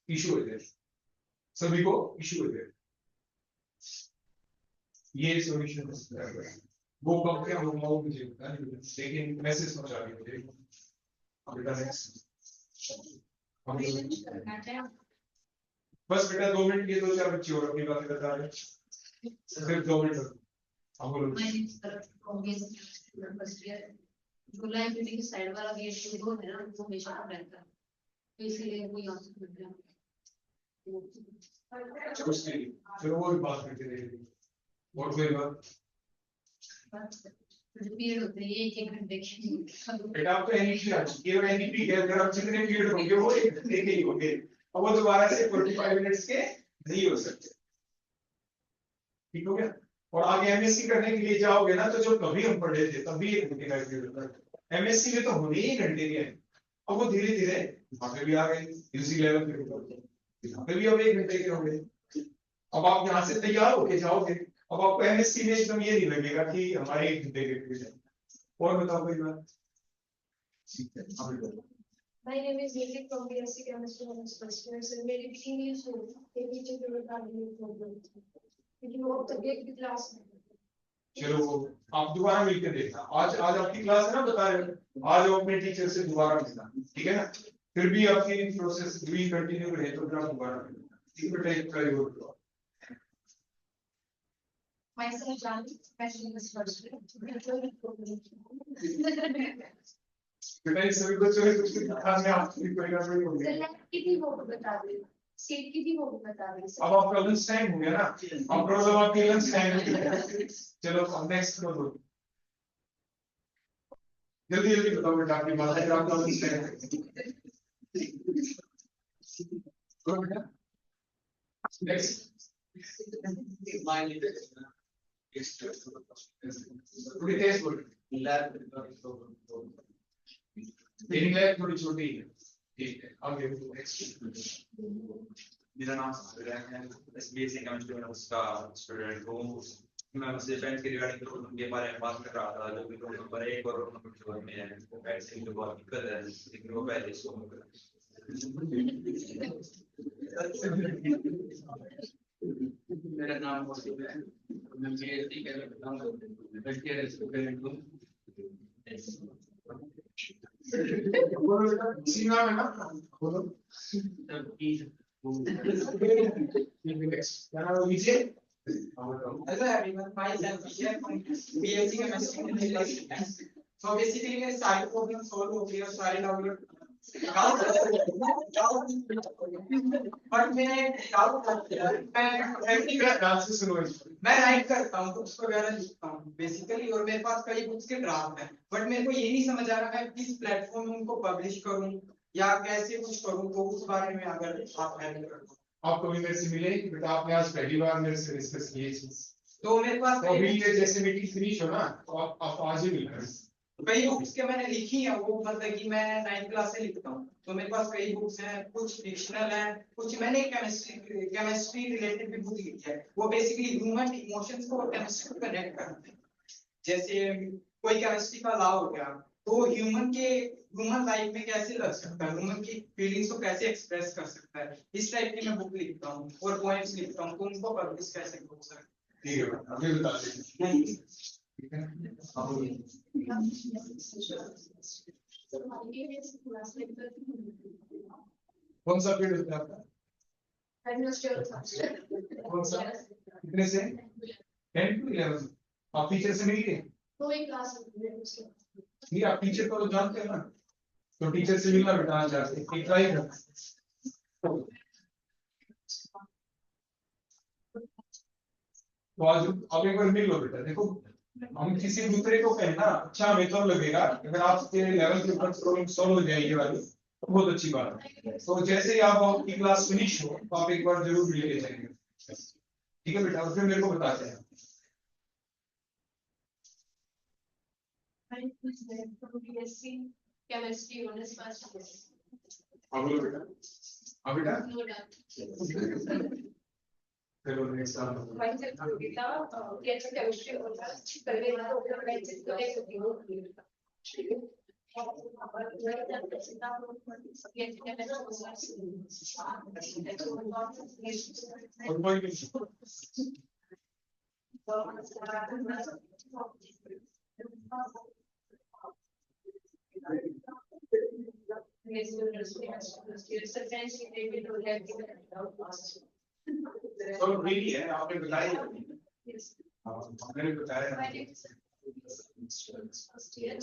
इशू हो जाए, सभी को इशू हो जाए। ये सॉल्यूशन वो कब क्या होगा वो मुझे पता नहीं, लेकिन मैसेज पहुंचा दिया मुझे। बेटा नेक्स्ट हम लोग- Freelance करना चाहें। बस बेटा 2 मिनट, ये 2-4 बच्चे और अपनी बातें बता रहे हैं, सिर्फ 2 मिनट। हम लोग My name is Karan from BSc first year. July meeting side वाला गेट जो है ना वो हमेशा खुला रहता है, तो इसीलिए वो यहाँ से खुल गया। चलो वो भी बात करके देखेंगे। और कोई बात? पीरियड होते हैं 1-1 घंटे की। बेटा आप तो एनईपी आ चुकी है, और एनईपी के अंदर आप जितने पीरियड होंगे वो 1 घंटे के ही होंगे, और वो दोबारा से 45 मिनट्स के नहीं हो सकते। ठीक हो गया? और आगे एमएससी करने के लिए जाओगे ना, तो जो कभी हम पढ़े थे तभी 1 घंटे का पीरियड होता है। एमएससी में तो होने ही 1 घंटे के हैं, अब वो धीरे धीरे यहाँ पे भी आ गए, यूसी लेवल पे यहाँ पे भी अब 1 घंटे के होंगे। अब आप यहाँ से तैयार होके जाओगे, अब आपको एमएससी में एकदम ये नहीं लगेगा कि हमारे 1 घंटे के पीरियड है। और बताओ कोई बात? ठीक है, अभी बताओ। My name is Nitik from BSc Chemistry and first year. So मेरी भी इंग्लिश हो एक टीचर के बता रही हूँ क्योंकि वो अब तक एक भी क्लास में चलो आप दोबारा मिलकर देखना, आज आपकी क्लास है ना, बता रहे हो, आज आप अपने टीचर से दोबारा मिलना, ठीक है ना? फिर भी आपकी प्रोसेस भी कंटिन्यू रहे तो फिर आप दोबारा मिलना, ठीक है बेटा? एक ट्राई और करो। Myself Jani, especially this first year. बेटा ये सभी बच्चों ने कुछ दिखा में आपकी कोई ना कोई हो गया। लैब की भी वो बता दे, स्टेट की भी वो बता दे। अब आपका लंच टाइम हो गया ना, अब प्रॉब्लम आपकी लंच टाइम है। चलो अब नेक्स्ट करो, जल्दी जल्दी बताओ बेटा आपकी बात है, आपका लंच टाइम है। करो बेटा, नेक्स्ट। रितेश बोल, मेरी लैब थोड़ी छोटी है, ठीक है? आगे नेक्स्ट। मेरा नाम सागर है, बीएससी केमिस्ट्री का स्टूडेंट हूँ। मैं उससे फ्रेंड्स के रिगार्डिंग रोल नंबर के बारे में बात कर रहा था, जो कि रोल नंबर 1 और रोल नंबर 2 में है। तो वैसे ही बहुत दिक्कत है, लेकिन वो पहले सो मेरा नाम मौसूद है, मैं BSc chemistry first year student हूँ। सीना में ना बोलो। क्या नाम है नीचे? Hello everyone, myself Vijay from BSc Chemistry and Physics. So basically मेरे सारे प्रॉब्लम सॉल्व हो गए और सारे डाउनलोड बट मैं मैं राइट करता हूँ, बुक्स वगैरह लिखता हूँ बेसिकली, और मेरे पास कई बुक्स के ड्राफ्ट हैं, बट मेरे को ये नहीं समझ आ रहा है किस प्लेटफॉर्म में उनको पब्लिश करूँ या कैसे कुछ करूँ, तो उस बारे में अगर आप हेल्प कर दो। आप कभी मेरे से मिले बेटा? आपने आज पहली बार मेरे से डिस्कस किए चीज, तो मेरे पास तो अभी ये जैसे मीटिंग फिनिश हो ना, तो आप आज ही मिल कर। कई बुक्स के मैंने लिखी है, वो मतलब कि मैं 9th क्लास से लिखता हूँ, तो मेरे पास कई बुक्स हैं, कुछ फिक्शनल है, कुछ मैंने केमिस्ट्री रिलेटेड भी बुक लिखी है। वो बेसिकली ह्यूमन इमोशंस को केमिस्ट्री को कनेक्ट करते हैं। जैसे कोई केमिस्ट्री का लॉ हो गया, तो ह्यूमन लाइफ में कैसे लग सकता है, ह्यूमन की फीलिंग्स को कैसे एक्सप्रेस कर सकता है, इस टाइप की मैं बुक लिखता हूँ और पोएम्स लिखता हूँ, तो उनको पब्लिश कैसे हो सकता है। ठीक है, अभी बता दीजिए। कौन सा पीरियड होता है आपका? कौन सा? कितने से? 10 to 11। आप टीचर से मिल गए? नहीं, आप टीचर को तो जानते हो ना, तो टीचर से मिलना बेटा आज जाके एक ट्राई करना। तो आज आप एक बार मिल लो बेटा। देखो हम किसी दूसरे को कहना अच्छा हमें तो लगेगा, अगर आपके लेवल के ऊपर प्रॉब्लम सॉल्व हो जाएगी वाली तो बहुत अच्छी बात है। तो जैसे ही आप आपकी क्लास फिनिश हो तो आप एक बार जरूर मिल के जाएंगे, ठीक है बेटा? और फिर मेरे को बताते हैं। Chemistry on his first year. अब बोलो बेटा, अब बेटा चलो नेक्स्ट आप Myself Yogita, PhD chemistry on first year. और कोई नहीं। BSc University first year so friends related to have given out last तो really है आपने बताया yes आपने बताया first year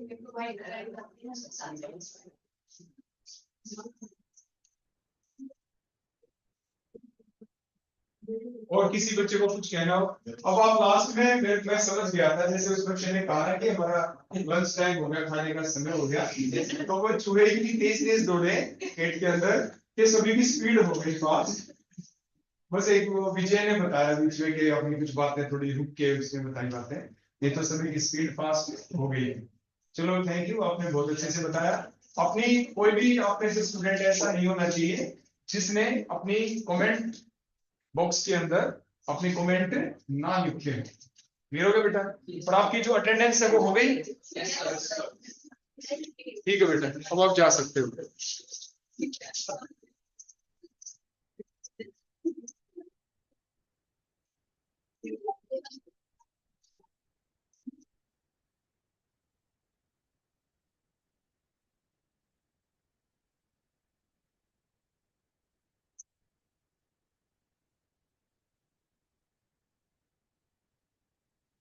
we provide और किसी बच्चे को कुछ कहना हो अब आप लास्ट में मैं समझ गया था जैसे उस बच्चे ने कहा है कि हमारा लंच टाइम हो गया खाने का समय हो गया तो वो चूहे की तेज दौड़े गेट के अंदर कि सभी की स्पीड हो गई फास्ट बस एक वो विजय ने बताया बीच में कि अपनी कुछ बातें थोड़ी रुक के उसने बताई बातें ये तो सभी की स्पीड फास्ट हो गई है चलो थैंक यू आपने बहुत अच्छे से बताया अपनी कोई भी आपने से स्टूडेंट ऐसा नहीं होना चाहिए जिसने अपनी कमेंट बॉक्स के अंदर अपनी कमेंट ना लिखे क्लियर हो गया बेटा पर आपकी जो अटेंडेंस है वो हो गई ठीक है बेटा अब आप जा सकते हो